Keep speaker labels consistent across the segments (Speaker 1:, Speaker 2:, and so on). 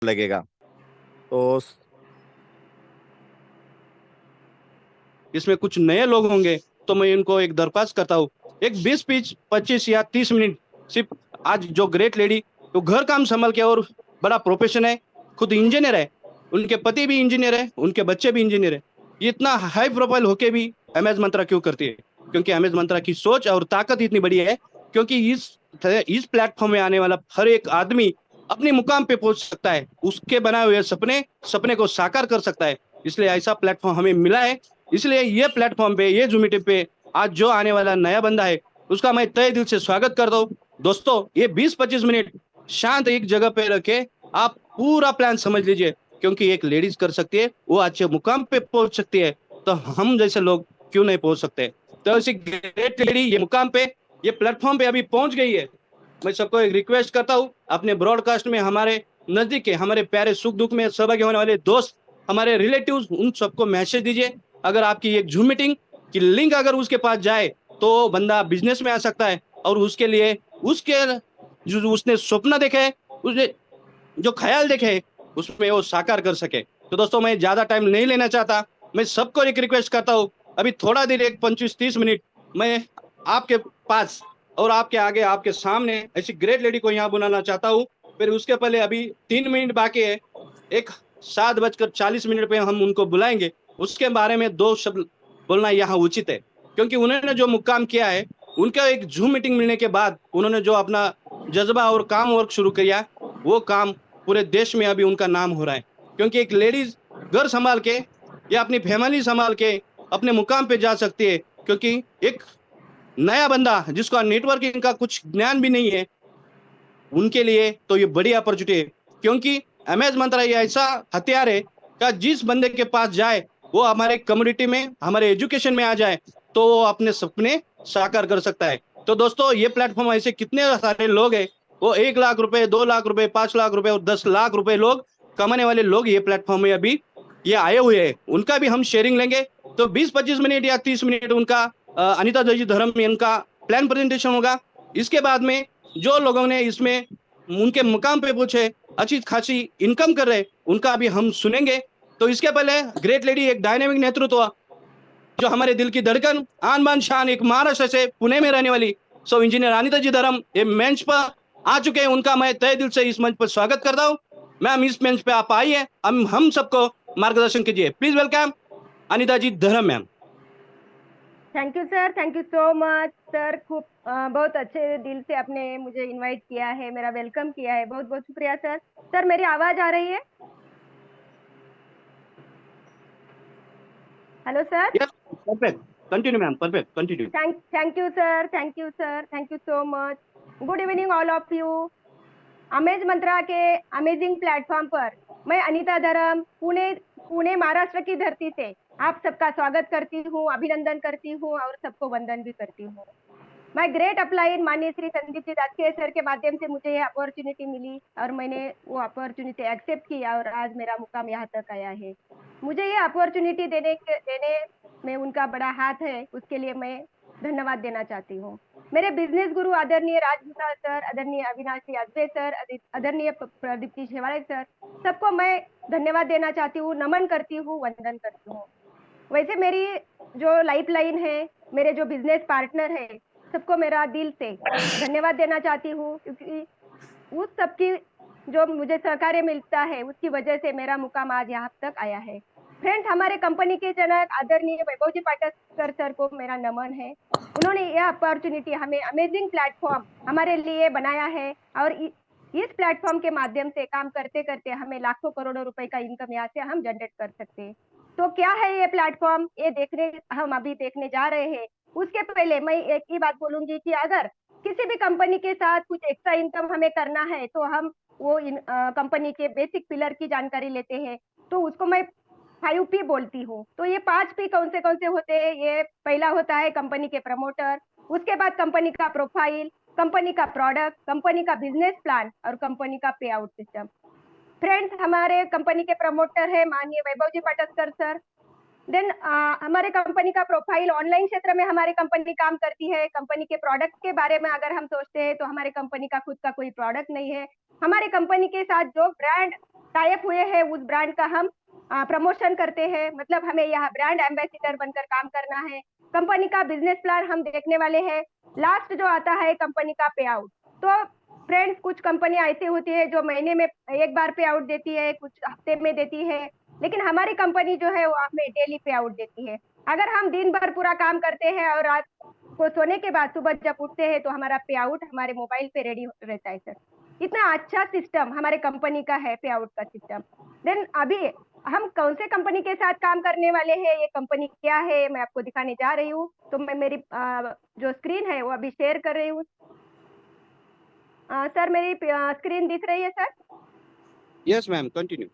Speaker 1: लगेगा। तो
Speaker 2: इसमें कुछ नए लोग होंगे, तो मैं इनको एक दरख्वास्त करता हूँ, एक 20 25 25 या 30 मिनट सिर्फ। आज जो ग्रेट लेडी, तो घर काम संभाल के और बड़ा प्रोफेशन है, खुद इंजीनियर है, उनके पति भी इंजीनियर है, उनके बच्चे भी इंजीनियर है। ये इतना हाई प्रोफाइल होके भी एमएस मंत्रा क्यों करती है? क्योंकि एमएस मंत्रा की सोच और ताकत इतनी बड़ी है। क्योंकि इस प्लेटफॉर्म में आने वाला हर एक आदमी अपने मुकाम पे पहुंच सकता है, उसके बनाए हुए सपने सपने को साकार कर सकता है। इसलिए ऐसा प्लेटफॉर्म हमें मिला है। इसलिए ये प्लेटफॉर्म पे, ये जूम मीटिंग पे आज जो आने वाला नया बंदा है, उसका मैं तहे दिल से स्वागत करता हूँ। दोस्तों, ये 20 25 मिनट शांत एक जगह पे रखे आप पूरा प्लान समझ लीजिए। क्योंकि एक लेडीज कर सकती है, वो अच्छे मुकाम पे पहुंच सकती है, तो हम जैसे लोग क्यों नहीं पहुंच सकते? तो ऐसी ग्रेट लेडी ये मुकाम पे, ये प्लेटफॉर्म पे अभी पहुंच गई है। मैं सबको एक रिक्वेस्ट करता हूँ, अपने ब्रॉडकास्ट में हमारे नजदीक के, हमारे प्यारे सुख दुख में सहभागी होने वाले दोस्त, हमारे रिलेटिव्स, उन सबको मैसेज दीजिए। अगर आपकी एक जूम मीटिंग की लिंक अगर उसके पास जाए, तो बंदा बिजनेस में आ सकता है, और उसके लिए उसके जो उसने सपना देखे है, उसने जो ख्याल देखे है, उसमें वो साकार कर सके। तो दोस्तों, मैं ज्यादा टाइम नहीं लेना चाहता। मैं सबको एक रिक्वेस्ट करता हूँ, अभी थोड़ा देर, एक 25 30 मिनट मैं आपके पास और आपके आगे, आपके सामने ऐसी ग्रेट लेडी को यहाँ बुलाना चाहता हूँ। फिर उसके पहले अभी 3 मिनट बाकी है, एक 7:40 पे हम उनको बुलाएंगे। उसके बारे में दो शब्द बोलना यहाँ उचित है। क्योंकि उन्होंने जो मुकाम किया है, उनका एक जूम मीटिंग मिलने के बाद उन्होंने जो अपना जज्बा और काम वर्क शुरू किया, वो काम पूरे देश में अभी उनका नाम हो रहा है। क्योंकि एक लेडीज घर संभाल के या अपनी फैमिली संभाल के अपने मुकाम पे जा सकती है। क्योंकि एक नया बंदा जिसका नेटवर्किंग का कुछ ज्ञान भी नहीं है, उनके लिए तो ये बड़ी अपॉर्चुनिटी है। क्योंकि एमएस मंत्रा ये ऐसा हथियार है कि जिस बंदे के पास जाए, वो हमारे कम्युनिटी में, हमारे एजुकेशन में आ जाए, तो वो अपने सपने साकार कर सकता है। तो दोस्तों, ये प्लेटफॉर्म ऐसे कितने सारे लोग हैं, वो 1 लाख रुपए, 2 लाख रुपए, 5 लाख रुपए और 10 लाख रुपए लोग कमाने वाले लोग ये प्लेटफॉर्म में अभी ये आए हुए हैं, उनका भी हम शेयरिंग लेंगे। तो 20 25 मिनट या 30 मिनट उनका अनिता दर्जी धर्म में इनका प्लान प्रेजेंटेशन होगा। इसके बाद में जो लोगों ने इसमें उनके मुकाम पे पहुंचे, अच्छी खासी इनकम कर रहे, उनका भी हम सुनेंगे। तो इसके पहले ग्रेट लेडी एक डायनेमिक नेतृत्व, जो हमारे दिल की धड़कन, आन बान शान, एक महाराष्ट्र से पुणे में रहने वाली सो इंजीनियर अनिता जी धर्म ये मंच पर आ चुके हैं। उनका मैं तहे दिल से इस मंच पर स्वागत करता हूँ। मैम, इस मंच पे आप आइए, हम सबको मार्गदर्शन कीजिए। प्लीज वेलकम अनिता जी धर्म ma'am.
Speaker 3: Thank you sir, thank you so much sir. खूब बहुत अच्छे दिल से आपने मुझे इनवाइट किया है, मेरा वेलकम किया है, बहुत बहुत शुक्रिया सर। सर, मेरी आवाज आ रही है? Hello sir.
Speaker 2: Yes, perfect, continue ma'am, perfect, continue.
Speaker 3: Thank you sir, thank you sir, thank you so much. Good evening all of you. Amaze Mantra के अमेजिंग प्लेटफॉर्म पर मैं अनीता धरम, पुणे पुणे महाराष्ट्र की धरती से आप सबका स्वागत करती हूँ, अभिनंदन करती हूँ और सबको वंदन भी करती हूँ। माय ग्रेट अपलाइन माननीय श्री संदीप जी दासके सर के माध्यम से मुझे ये अपॉर्चुनिटी मिली और मैंने वो अपॉर्चुनिटी एक्सेप्ट किया और आज मेरा मुकाम यहाँ तक आया है। मुझे ये अपॉर्चुनिटी देने में उनका बड़ा हाथ है, उसके लिए मैं धन्यवाद देना चाहती हूँ। मेरे बिजनेस गुरु आदरणीय राजभूषण सर, आदरणीय अविनाशी अजय सर, आदरणीय प्रदीप्ति शेवाड़े सर, सबको मैं धन्यवाद देना चाहती हूँ, नमन करती हूँ, वंदन करती हूँ। वैसे मेरी जो लाइफ लाइन है, मेरे जो बिजनेस पार्टनर है, सबको मेरा दिल से धन्यवाद देना चाहती हूँ। क्योंकि उस सबकी जो मुझे सहकार्य मिलता है, उसकी वजह से मेरा मुकाम आज यहाँ तक आया है। फ्रेंड्स, हमारे कंपनी के जनक आदरणीय वैभव जी पाटकर सर को मेरा नमन है। उन्होंने यह अपॉर्चुनिटी हमें अमेजिंग प्लेटफॉर्म हमारे लिए बनाया है और इस प्लेटफॉर्म के माध्यम से काम करते करते हमें लाखों करोड़ों रुपए का इनकम यहाँ से हम जनरेट कर सकते हैं। तो क्या है ये प्लेटफॉर्म, ये देखने हम अभी देखने जा रहे हैं। उसके पहले मैं एक ही बात बोलूंगी कि अगर किसी भी कंपनी के साथ कुछ एक्स्ट्रा इनकम हमें करना है, तो हम वो कंपनी के बेसिक पिलर की जानकारी लेते हैं। तो उसको मैं 5P बोलती हूँ। तो ये 5P कौन से होते हैं? ये पहला होता है कंपनी के प्रमोटर, उसके बाद कंपनी का प्रोफाइल, कंपनी का प्रोडक्ट, कंपनी का बिजनेस प्लान और कंपनी का पे आउट सिस्टम। फ्रेंड्स, हमारे कंपनी के प्रमोटर है माननीय वैभव जी पाटकर सर। देन हमारे कंपनी का प्रोफाइल, ऑनलाइन क्षेत्र में हमारी कंपनी काम करती है। कंपनी के प्रोडक्ट के बारे में अगर हम सोचते हैं, तो हमारे कंपनी का खुद का कोई प्रोडक्ट नहीं है। हमारे कंपनी के साथ जो ब्रांड टाइप हुए हैं उस ब्रांड का हम प्रमोशन करते हैं, मतलब हमें यहाँ ब्रांड एम्बेसडर बनकर काम करना है। कंपनी का बिजनेस प्लान हम देखने वाले हैं। लास्ट जो आता है कंपनी का पे आउट। तो फ्रेंड्स, कुछ कंपनियां ऐसी होती है जो महीने में एक बार पे आउट देती है, कुछ हफ्ते में देती है, लेकिन हमारी कंपनी जो है वो हमें डेली पे आउट देती है। अगर हम दिन भर पूरा काम करते हैं और रात को सोने के बाद सुबह जब उठते हैं तो हमारा पे आउट हमारे मोबाइल पे रेडी रहता है सर। इतना अच्छा सिस्टम हमारे कंपनी का है, पे आउट का सिस्टम। देन अभी हम कौन से कंपनी के साथ काम करने वाले हैं, ये कंपनी क्या है, मैं आपको दिखाने जा रही हूँ। तो मैं मेरी जो स्क्रीन है वो अभी शेयर कर रही हूँ। सर मेरी स्क्रीन दिख रही है sir?
Speaker 2: Yes ma'am, continue.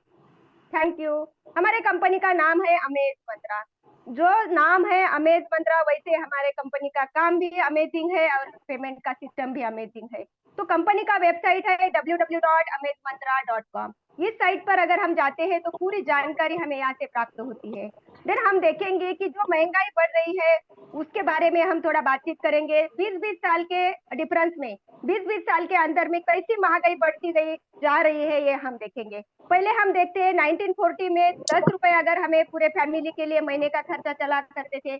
Speaker 3: Thank you. हमारे कंपनी का नाम है अमेज मंत्रा। जो नाम है अमेज मंत्रा, वैसे हमारे कंपनी का काम भी अमेजिंग है और पेमेंट का सिस्टम भी अमेजिंग है। तो कंपनी का वेबसाइट है www.amezmantra.com। इस साइट पर अगर हम जाते हैं तो पूरी जानकारी हमें यहाँ से प्राप्त होती है। देन हम देखेंगे कि जो महंगाई बढ़ रही है उसके बारे में हम थोड़ा बातचीत करेंगे। 20-20 साल के डिफरेंस में, 20-20 साल के अंदर में कैसी महंगाई बढ़ती गई जा रही है, ये हम देखेंगे। पहले हम देखते हैं 1940 में 10 रुपए अगर हमें पूरे फैमिली के लिए महीने का खर्चा चला करते थे।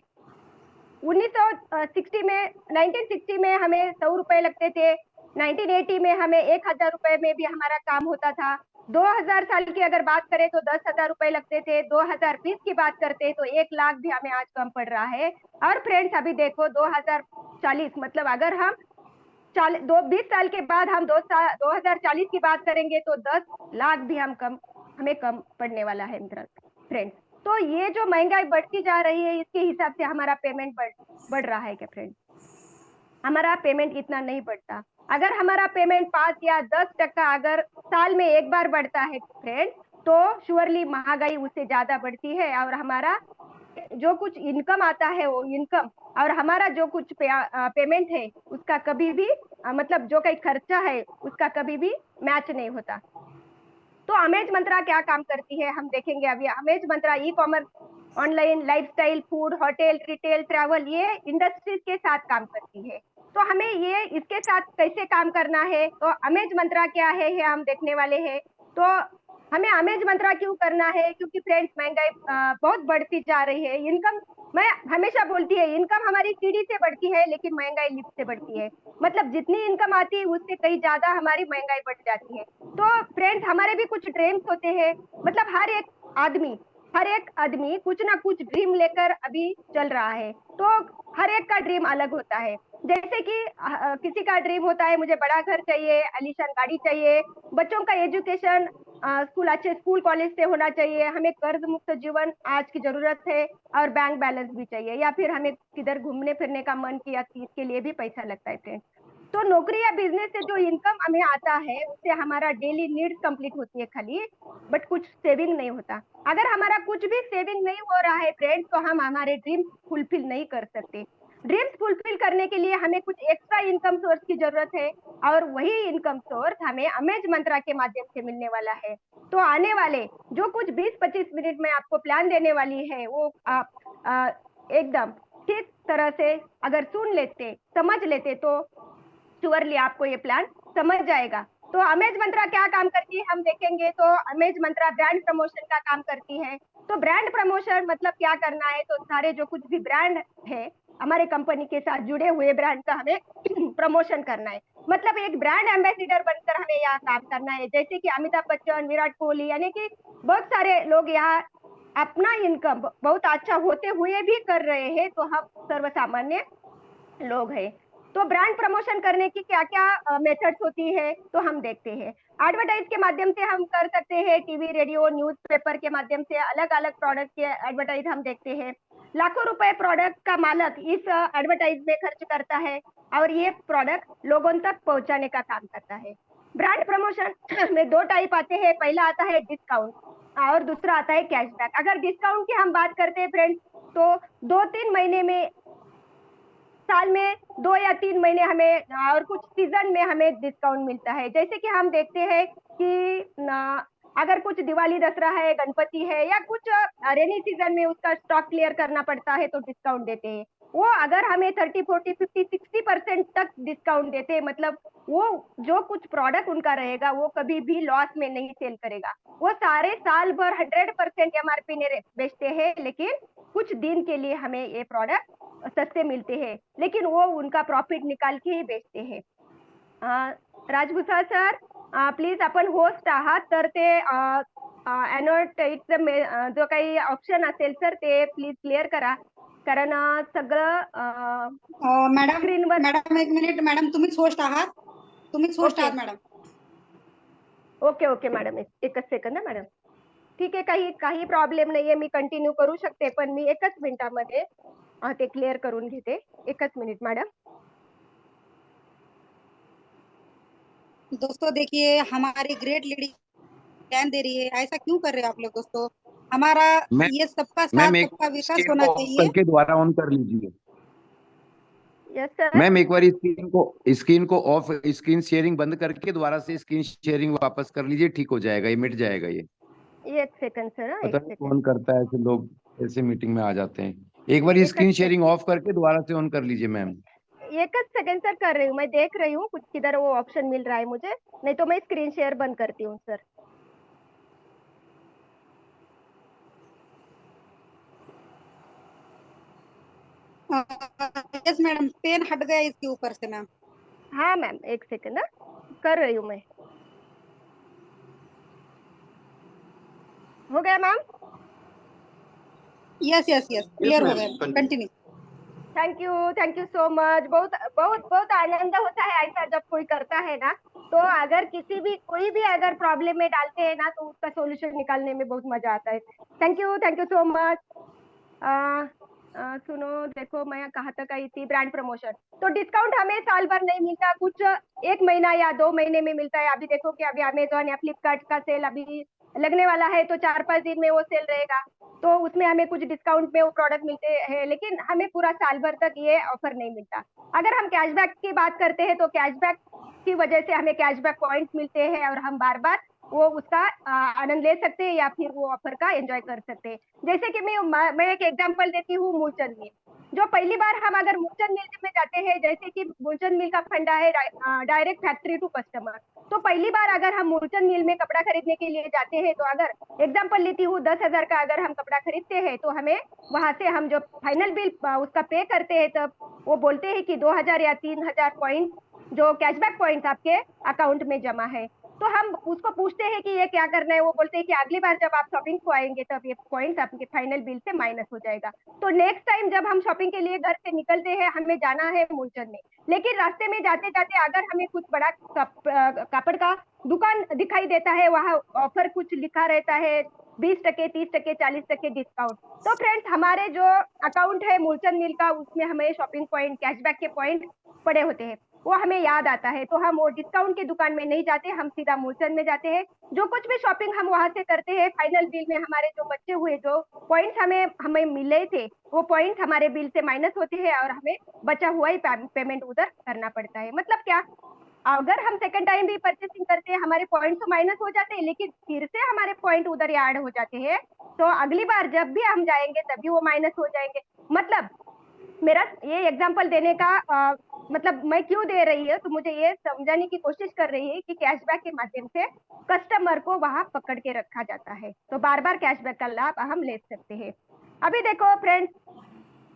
Speaker 3: 1960 में हमें 100 रुपए लगते थे। 1980 में हमें 1000 रुपए में भी हमारा काम होता था। 2000 साल की अगर बात करें तो 10,000 रुपए लगते थे। 2020 की बात करते हैं तो 1 लाख भी हमें आज कम पड़ रहा है। और फ्रेंड्स अभी देखो 2040, मतलब अगर हम 20 साल के बाद हम 2040 की बात करेंगे तो 10 लाख भी हमें कम पड़ने वाला है फ्रेंड्स। तो ये जो महंगाई बढ़ती जा रही है इसके हिसाब से हमारा पेमेंट बढ़ रहा है क्या फ्रेंड्स? हमारा पेमेंट इतना नहीं बढ़ता। अगर हमारा पेमेंट 5 या 10% अगर साल में एक बार बढ़ता है फ्रेंड, तो श्योरली महंगाई उससे ज्यादा बढ़ती है और हमारा जो कुछ इनकम आता है वो इनकम और हमारा जो कुछ पेमेंट है उसका कभी भी मतलब जो कहीं खर्चा है उसका कभी भी मैच नहीं होता। तो अमेज मंत्रा क्या काम करती है हम देखेंगे अभी। Amaze Mantra e commerce, online, lifestyle, food, hotel, retail, travel, ये इंडस्ट्रीज के साथ काम करती है। तो हमें ये इसके साथ कैसे काम करना है, तो अमेज मंत्रा क्या है ये हम देखने वाले हैं। तो हमें अमेज मंत्रा क्यों करना है, क्योंकि फ्रेंड्स महंगाई बहुत बढ़ती जा रही है। इनकम, मैं हमेशा बोलती है, इनकम हमारी सीढ़ी से बढ़ती है लेकिन महंगाई लिफ्ट से बढ़ती है। मतलब जितनी इनकम आती है उससे कहीं ज्यादा हमारी महंगाई बढ़ जाती है। तो फ्रेंड्स हमारे भी कुछ ड्रीम्स होते हैं, मतलब हर एक आदमी कुछ ना कुछ ड्रीम लेकर अभी चल रहा है। तो हर एक का ड्रीम अलग होता है। जैसे कि किसी का ड्रीम होता है मुझे बड़ा घर चाहिए, आलीशान गाड़ी चाहिए, बच्चों का एजुकेशन अच्छे स्कूल कॉलेज से होना चाहिए, हमें कर्ज मुक्त जीवन आज की जरूरत है और बैंक बैलेंस भी चाहिए, या फिर हमें किधर घूमने फिरने का मन किया इसके लिए भी पैसा लगता है फ्रेंड्स। तो नौकरी या बिजनेस से जो इनकम हमें आता है उससे हमारा डेली नीड्स कंप्लीट होती है खाली, बट कुछ सेविंग नहीं होता। अगर हमारा कुछ भी सेविंग नहीं हो रहा है फ्रेंड्स तो हम हमारे ड्रीम्स फुलफिल नहीं कर सकते। ड्रीम्स फुलफिल करने के लिए हमें कुछ एक्स्ट्रा इनकम सोर्स की जरूरत है और वही इनकम सोर्स हमें अमेज मंत्रा के माध्यम से मिलने वाला है। तो आने वाले जो कुछ 20-25 मिनट में आपको प्लान देने वाली है वो आप एकदम ठीक तरह से अगर सुन लेते, समझ लेते तो श्योरली आपको ये प्लान समझ जाएगा। तो अमेज मंत्रा क्या काम करती है हम देखेंगे। तो अमेज मंत्रा ब्रांड प्रमोशन का काम करती है। तो ब्रांड प्रमोशन मतलब क्या करना है, तो सारे जो कुछ भी ब्रांड है हमारे कंपनी के साथ जुड़े हुए ब्रांड का हमें प्रमोशन करना है। मतलब एक ब्रांड एम्बेसडर बनकर हमें यहाँ काम करना है। जैसे कि अमिताभ बच्चन, विराट कोहली, यानी कि बहुत सारे लोग यहाँ अपना इनकम बहुत अच्छा होते हुए भी कर रहे हैं, तो हम सर्वसामान्य लोग हैं। तो ब्रांड प्रमोशन करने की क्या क्या मेथड्स होती है तो हम देखते हैं। एडवर्टाइज के माध्यम से हम कर सकते हैं, टीवी, रेडियो, न्यूज़पेपर के माध्यम से अलग अलग प्रोडक्ट के एडवर्टाइज हम देखते हैं। लाखों रुपए प्रोडक्ट का मालक इस एडवर्टाइज में खर्च करता है और ये प्रोडक्ट लोगों तक पहुंचाने का काम करता है। ब्रांड प्रमोशन में 2 टाइप आते हैं, पहला आता है डिस्काउंट और दूसरा आता है कैशबैक। अगर डिस्काउंट की हम बात करते हैं फ्रेंड्स, तो 2-3 महीने में, साल में 2 या 3 महीने हमें और कुछ सीजन में हमें डिस्काउंट मिलता है। जैसे कि हम देखते हैं कि अगर कुछ दिवाली, दसरा है, गणपति है या कुछ रेनी सीजन में उसका स्टॉक क्लियर करना पड़ता है तो डिस्काउंट देते हैं। वो अगर हमें 30, 40, 50, 60% तक डिस्काउंट देते, मतलब वो जो कुछ प्रोडक्ट उनका रहेगा वो कभी भी लॉस में नहीं सेल करेगा। वो सारे साल भर 100% एमआरपी में बेचते हैं, लेकिन कुछ दिन के लिए हमें ये प्रोडक्ट सस्ते मिलते हैं, लेकिन वो उनका प्रॉफिट निकाल के ही बेचते हैं। राजभूषा सर, प्लीज आपण होस्ट आहात तर ते अॅनोटेटचं जो काही ऑप्शन असेल सर ते प्लीज क्लिअर करा, कारण सगळं
Speaker 4: मॅडम
Speaker 3: स्क्रीनवर.
Speaker 4: मॅडम एक मिनिट मॅडम, तुम्हीच होस्ट आहात, तुम्हीच होस्ट
Speaker 3: ओके.
Speaker 4: आहात मॅडम.
Speaker 3: ओके ओके मॅडम, एकच सेकंद मॅडम. ठीक आहे, काही प्रॉब्लेम नाहीये, मी कंटिन्यू करू शकते, पण मी एकच मिनिटामध्ये ते क्लिअर करून घेते. एकच मिनिट मॅडम.
Speaker 4: दोस्तों देखिए, हमारी ग्रेट लेडी ज्ञान दे रही है, ऐसा क्यों कर रहे हो आप लोग दोस्तों? हमारा ये सबका साथ
Speaker 5: मैम एक
Speaker 4: सबका विकास
Speaker 5: स्क्रीन
Speaker 4: होना
Speaker 5: को ऑफ
Speaker 4: चाहिए.
Speaker 5: करके दोबारा ऑन कर लीजिए
Speaker 3: यस सर.
Speaker 5: मैम, एक बार स्क्रीन को ऑफ, स्क्रीन शेयरिंग बंद करके दोबारा से स्क्रीन शेयरिंग वापस कर लीजिए, ठीक हो जाएगा, ये मिट जाएगा। ये
Speaker 3: एक सेकंड सर, एक
Speaker 5: पता नहीं
Speaker 3: सेकंड.
Speaker 5: कौन करता है ऐसे, लोग ऐसे मीटिंग में आ जाते हैं। एक बार
Speaker 3: एक
Speaker 5: स्क्रीन
Speaker 3: सेकंड.
Speaker 5: शेयरिंग ऑफ करके दोबारा से ऑन कर लीजिए मैम।
Speaker 3: एकच सेकंड सर, कर रही हूँ, मैं देख रही हूँ कुछ किधर वो ऑप्शन मिल रहा है मुझे, नहीं तो मैं स्क्रीन शेयर बंद करती हूँ सर.
Speaker 4: यस मैडम, पेन हट गया इसके ऊपर से मैम.
Speaker 3: हाँ मैम, एक सेकंड, कर रही हूँ मैं. हो गया ma'am?
Speaker 4: Yes yes yes, clear हो
Speaker 2: ma'am.
Speaker 4: गया.
Speaker 2: Continue.
Speaker 4: Continue.
Speaker 3: Thank you so much. बहुत बहुत बहुत आनंद होता है ऐसा जब कोई करता है ना, तो अगर कोई भी अगर प्रॉब्लम में डालते हैं ना, तो उसका सॉल्यूशन निकालने में बहुत मजा आता है. Thank you so much. सुनो, देखो मैं कहाँ तक आई थी. ब्रांड प्रमोशन, तो डिस्काउंट हमें साल भर नहीं मिलता, कुछ 1 महीना या 2 महीने में मिलता है. अभी देखो कि अभी अमेजोन या फ्लिपकार्ट का सेल अभी लगने वाला है, तो 4-5 दिन में वो सेल रहेगा, तो उसमें हमें कुछ डिस्काउंट में वो प्रोडक्ट मिलते हैं, लेकिन हमें पूरा साल भर तक ये ऑफर नहीं मिलता. अगर हम कैशबैक की बात करते हैं, तो कैशबैक की वजह से हमें कैशबैक पॉइंट्स मिलते हैं और हम बार बार वो उसका आनंद ले सकते हैं या फिर वो ऑफर का एंजॉय कर सकते हैं. जैसे कि मैं एक एग्जांपल देती हूँ, मूलचंद मिल. जो पहली बार हम अगर मूलचंद मिल में जाते हैं, जैसे कि मूलचंद मिल का फंडा है डायरेक्ट फैक्ट्री टू कस्टमर, तो पहली बार अगर हम मूलचंद मिल में कपड़ा खरीदने के लिए जाते हैं, तो अगर एग्जाम्पल लेती हूँ 10,000 का अगर हम कपड़ा खरीदते हैं, तो हमें वहां से हम जो फाइनल बिल उसका पे करते हैं, तब वो बोलते हैं कि 2,000 या 3,000 पॉइंट जो कैशबैक पॉइंट आपके अकाउंट में जमा है. तो हम उसको पूछते हैं कि ये क्या करना है, वो बोलते हैं कि अगली बार जब आप शॉपिंग को आएंगे तब ये पॉइंट आपके फाइनल बिल से माइनस हो जाएगा. तो नेक्स्ट टाइम जब हम शॉपिंग के लिए घर से निकलते हैं, हमें जाना है मूलचंद में, लेकिन रास्ते में जाते जाते अगर हमें कुछ बड़ा कापड़ का दुकान दिखाई देता है, वहाँ ऑफर कुछ लिखा रहता है 20%, 30%, 40% डिस्काउंट, तो फ्रेंड्स हमारे जो अकाउंट है मूलचंद मिल का, उसमें हमें शॉपिंग पॉइंट कैशबैक के पॉइंट पड़े होते हैं, वो हमें याद आता है, तो हम वो डिस्काउंट की दुकान में नहीं जाते, हम सीधा मूलचंद में जाते हैं. जो कुछ भी शॉपिंग हम वहां से करते हैं, फाइनल बिल में हमारे जो बचे हुए जो पॉइंट्स हमें मिले थे, वो पॉइंट हमारे बिल से माइनस होते हैं और हमें बचा हुआ ही पेमेंट उधर करना पड़ता है. मतलब क्या, अगर हम सेकंड टाइम भी परचेसिंग करते हैं, हमारे पॉइंट तो माइनस हो जाते हैं, लेकिन फिर से हमारे पॉइंट उधर ऐड हो जाते हैं, तो अगली बार जब भी हम जाएंगे तभी वो माइनस हो जाएंगे. मतलब मेरा ये एग्जांपल देने का मतलब मैं क्यों दे रही है, तो मुझे ये समझाने की कोशिश कर रही है कि कैशबैक के माध्यम से कस्टमर को वहां पकड़ के रखा जाता है, तो बार बार कैशबैक का लाभ हम ले सकते हैं. अभी देखो फ्रेंड्स,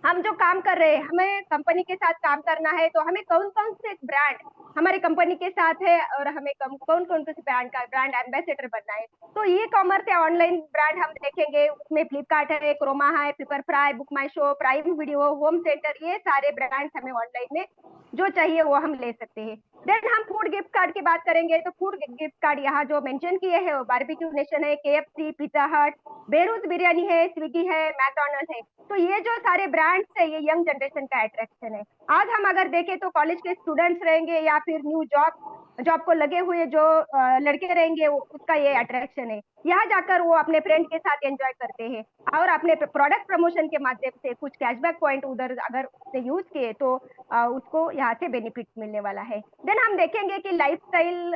Speaker 3: हम जो काम कर रहे हैं, हमें कंपनी के साथ काम करना है, तो हमें कौन कौन से ब्रांड हमारी कंपनी के साथ है और हमें कौन कौन से ब्रांड का ब्रांड एम्बेसडर बनना है. तो ई कॉमर्स या ऑनलाइन ब्रांड हम देखेंगे, उसमें फ्लिपकार्ट है, क्रोमा है, Pepperfry, BookMyShow, Prime Video, Home Centre, ये सारे ब्रांड्स हमें ऑनलाइन में जो चाहिए वो हम ले सकते हैं. देन हम फूड गिफ्ट कार्ड की बात करेंगे, तो फूड गिफ्ट कार्ड यहाँ जो मेंशन किए हैं वो बारबेक्यू नेशन है, KFC, पिज्जा हट, बेरूज बिरयानी है, स्विगी है, मैकडोनल्ड है. तो ये जो सारे ब्रांड्स है, ये यंग जनरेशन का अट्रैक्शन है. आज हम अगर देखें तो कॉलेज के स्टूडेंट्स रहेंगे या फिर न्यू जॉब को लगे हुए जो लड़के रहेंगे, उसका ये अट्रैक्शन है. यहाँ जाकर वो अपने फ्रेंड के साथ एंजॉय करते हैं और अपने प्रोडक्ट प्रमोशन के माध्यम से कुछ कैशबैक पॉइंट उधर अगर उसने यूज किए, तो उसको यहाँ से बेनिफिट मिलने वाला है. देन हम देखेंगे कि लाइफस्टाइल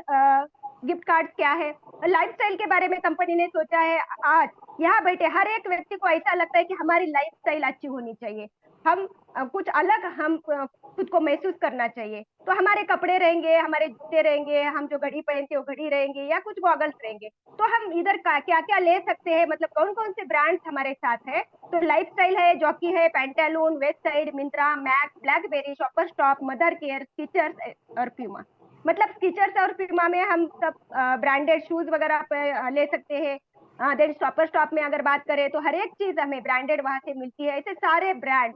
Speaker 3: गिफ्ट कार्ड क्या है। लाइफस्टाइल के बारे में कंपनी ने सोचा है, आज यहाँ बैठे हर एक व्यक्ति को ऐसा लगता है कि हमारी लाइफस्टाइल अच्छी होनी चाहिए, हम कुछ अलग हम खुद को महसूस करना चाहिए। तो हमारे कपड़े रहेंगे, हमारे जूते रहेंगे, हम जो घड़ी पहनते हैं वो घड़ी रहेंगे या कुछ गॉगल्स रहेंगे। तो हम इधर क्या क्या ले सकते हैं, मतलब कौन कौन से ब्रांड्स हमारे साथ है। तो लाइफस्टाइल है, जॉकी है, Pantaloons, Westside, Myntra, Max, Blackberry, Shoppers Stop, Mothercare, Skechers और प्यूमा। मतलब स्कीचर्स और प्यूमा में हम सब ब्रांडेड शूज वगैरह पे ले सकते हैं। देन शॉपर स्टॉप में अगर बात करें तो हर एक चीज हमें ब्रांडेड वहां से मिलती है। ऐसे सारे ब्रांड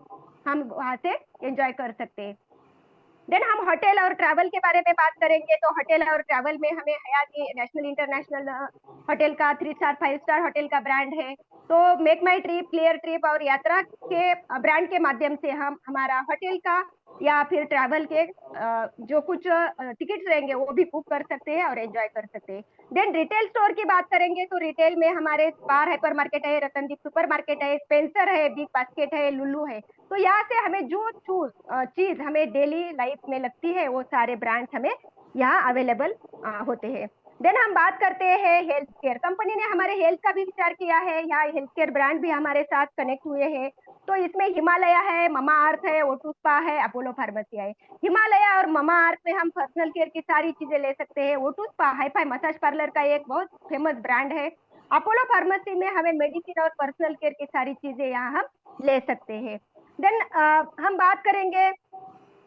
Speaker 3: हम वहां से एंजॉय कर सकते हैं। देन हम होटल और ट्रैवल के बारे में बात करेंगे तो होटल और ट्रैवल में हमें हयाती नेशनल इंटरनेशनल होटल का 3 स्टार 5 स्टार होटल का ब्रांड है। तो मेक माई ट्रिप, क्लियर ट्रिप और यात्रा के ब्रांड के माध्यम से हम हमारा होटल का या फिर ट्रैवल के जो कुछ टिकट्स रहेंगे वो भी बुक कर सकते हैं और एंजॉय कर सकते हैं। देन रिटेल स्टोर की बात करेंगे तो रिटेल में हमारे स्पार हाइपर मार्केट है, रतनदीप सुपर मार्केट है, स्पेंसर है, बिग बास्केट है, लुल्लू है। तो यहाँ से हमें जो चीज हमें डेली लाइफ में लगती है वो सारे ब्रांड्स हमें यहाँ अवेलेबल होते हैं। देन हम बात करते हैं हेल्थ केयर। कंपनी ने हमारे हेल्थ का भी विचार किया है, यहाँ हेल्थ केयर ब्रांड भी हमारे साथ कनेक्ट हुए हैं। तो इसमें हिमालय है, ममा अर्थ है, ओटू स्पा है, अपोलो फार्मेसी है। हिमालय और ममा अर्थ में हम पर्सनल केयर की सारी चीजें ले सकते हैं। ओटू स्पा हाईफाई मसाज पार्लर का एक बहुत फेमस ब्रांड है। अपोलो फार्मेसी में हमें मेडिसिन और पर्सनल केयर की सारी चीजें यहाँ हम ले सकते हैं। देन हम बात करेंगे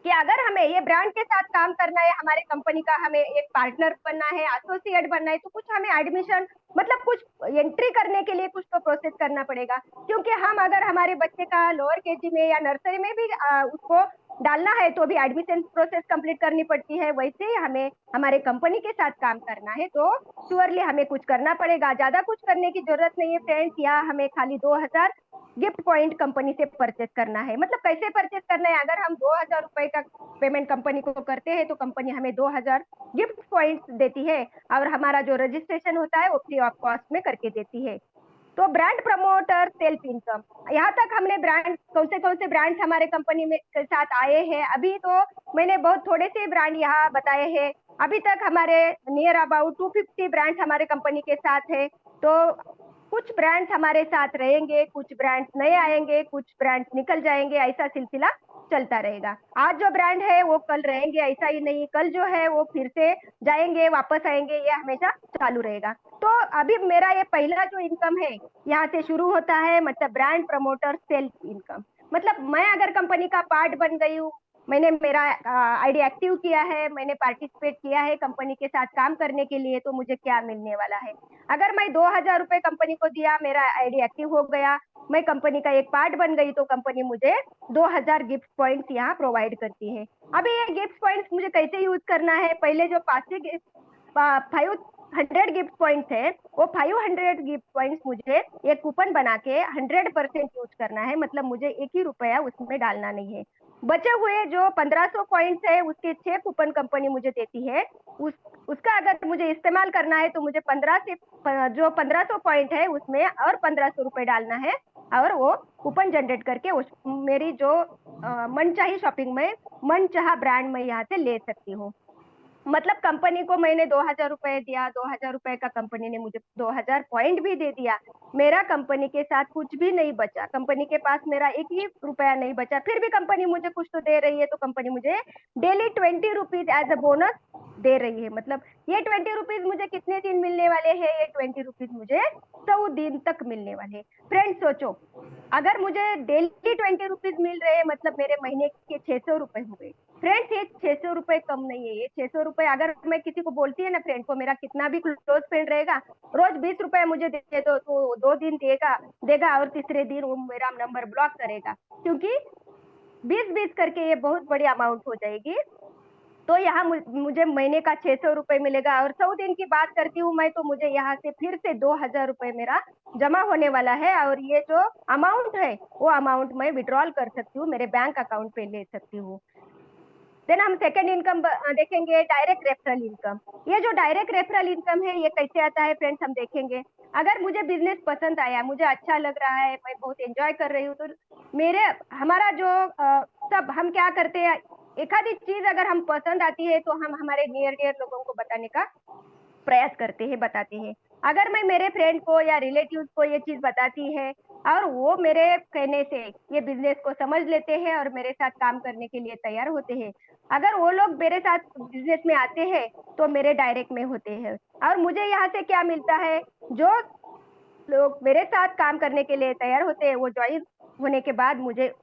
Speaker 3: कि अगर हमें ये ब्रांड के साथ काम करना है, हमारे कंपनी का हमें एक पार्टनर बनना है, एसोसिएट बनना है, तो कुछ हमें एडमिशन मतलब कुछ एंट्री करने के लिए कुछ तो प्रोसेस करना पड़ेगा। क्योंकि हम अगर हमारे बच्चे का लोअर केजी में या नर्सरी में भी उसको डालना है तो भी एडमिशन प्रोसेस कंप्लीट करनी पड़ती है। वैसे ही हमें हमारे कंपनी के साथ काम करना है तो श्योरली हमें कुछ करना पड़ेगा। ज्यादा कुछ करने की जरूरत नहीं है फ्रेंड्स। यहाँ हमें खाली 2000 गिफ्ट पॉइंट कंपनी से परचेस करना है। मतलब कैसे परचेस करना है, अगर हम 2000 रुपए का पेमेंट कंपनी को करते हैं तो कंपनी हमें 2000 गिफ्ट पॉइंट्स देती है और हमारा जो रजिस्ट्रेशन होता है वो फ्री ऑफ कॉस्ट में करके देती है। तो ब्रांड प्रमोटर, सेल्फ इनकम, यहाँ तक हमने ब्रांड कौन से ब्रांड्स हमारे कंपनी में के साथ आए हैं। अभी तो मैंने बहुत थोड़े से ब्रांड यहाँ बताए हैं। अभी तक हमारे नियर अबाउट 250 ब्रांड्स हमारे कंपनी के साथ है। तो कुछ ब्रांड्स हमारे साथ रहेंगे, कुछ ब्रांड्स नए आएंगे, कुछ ब्रांड्स निकल जाएंगे, ऐसा सिलसिला चलता रहेगा। आज जो ब्रांड है वो कल रहेंगे ऐसा ही नहीं, कल जो है वो फिर से जाएंगे वापस आएंगे, ये हमेशा चालू रहेगा। तो अभी मेरा ये पहला जो इनकम है यहाँ से शुरू होता है, मतलब ब्रांड प्रमोटर सेल्फ इनकम। मतलब मैं अगर कंपनी का पार्ट बन गई हूँ, मैंने मेरा आईडी एक्टिव किया है, मैंने पार्टिसिपेट किया है कंपनी के साथ काम करने के लिए, तो मुझे क्या मिलने वाला है। अगर मैं 2000 रुपए कंपनी को दिया, मेरा आईडी एक्टिव हो गया, मैं कंपनी का एक पार्ट बन गई, तो कंपनी मुझे 2000 गिफ्ट पॉइंट्स यहाँ प्रोवाइड करती है। अभी ये गिफ्ट पॉइंट्स मुझे कैसे यूज करना है, पहले जो 500 गिफ्ट पॉइंट्स है वो 500 गिफ्ट पॉइंट्स मुझे एक कूपन बना के 100% यूज करना है। मतलब मुझे 1 ही रुपया उसमें डालना नहीं है। बचे हुए जो 1500 पॉइंट्स है उसके 6 कूपन कंपनी मुझे देती है। उसका अगर मुझे इस्तेमाल करना है तो मुझे 1500 पॉइंट है उसमें और 1500 रुपए डालना है और वो कूपन जनरेट करके मेरी जो मनचाही शॉपिंग में मनचाहा ब्रांड में यहाँ से ले सकती हूँ। मतलब कंपनी को मैंने 2000 रुपए दिया, 2000 रुपए का कंपनी ने मुझे 2000 पॉइंट भी दे दिया, मेरा कंपनी के साथ कुछ भी नहीं बचा, कंपनी के पास मेरा 1 ही रुपया नहीं बचा, फिर भी कंपनी मुझे कुछ तो दे रही है। तो कंपनी मुझे daily 20 rupees as a bonus दे रही है। मतलब ये 20 रुपीज मुझे कितने दिन मिलने वाले हैं, ये 20 रुपीज मुझे 100 दिन तक मिलने वाले। फ्रेंड्स सोचो, अगर मुझे डेली 20 रुपीज मिल रहे हैं मतलब मेरे महीने के 600 रुपए हुए। फ्रेंड्स ये 600 रुपए कम नहीं है, ये 600 रुपए अगर मैं किसी को बोलती है ना फ्रेंड को, मेरा कितना भी क्लोज फ्रेंड रहेगा, रोज 20 रुपए मुझे दे दो तो 2 दिन देगा और तीसरे दिन वो मेरा नंबर ब्लॉक करेगा, क्योंकि 20-20 करके ये बहुत बड़ी अमाउंट हो जाएगी। तो यहाँ मुझे महीने का 600 रुपए मिलेगा और 100 दिन की बात करती हूँ मैं, तो मुझे यहाँ से फिर से 2000 रुपए मेरा जमा होने वाला है और ये जो अमाउंट है वो अमाउंट मैं विड्रॉल कर सकती हूँ, मेरे बैंक अकाउंट पे ले सकती हूँ। देन हम सेकंड इनकम देखेंगे, डायरेक्ट रेफरल इनकम। ये जो डायरेक्ट रेफरल इनकम है ये कैसे आता है फ्रेंड्स, हम देखेंगे। अगर मुझे बिजनेस पसंद आया, मुझे अच्छा लग रहा है, मैं बहुत एंजॉय कर रही हूँ, तो हमारा जो सब हम क्या करते हैं, एक आधी चीज अगर हम पसंद आती है तो हम हमारे नियर डियर लोगों को बताने का प्रयास करते हैं, बताते हैं। अगर मैं मेरे फ्रेंड को या रिलेटिव्स को ये चीज बताती है और वो मेरे कहने से ये बिजनेस को समझ लेते हैं और मेरे साथ काम करने के लिए तैयार होते हैं, अगर वो लोग मेरे साथ बिजनेस में आते हैं तो मेरे डायरेक्ट में होते हैं। और मुझे यहाँ से क्या मिलता है, जो लोग मेरे साथ काम करने के लिए तैयार होते हैं वो ज्वाइन होने के बाद मुझे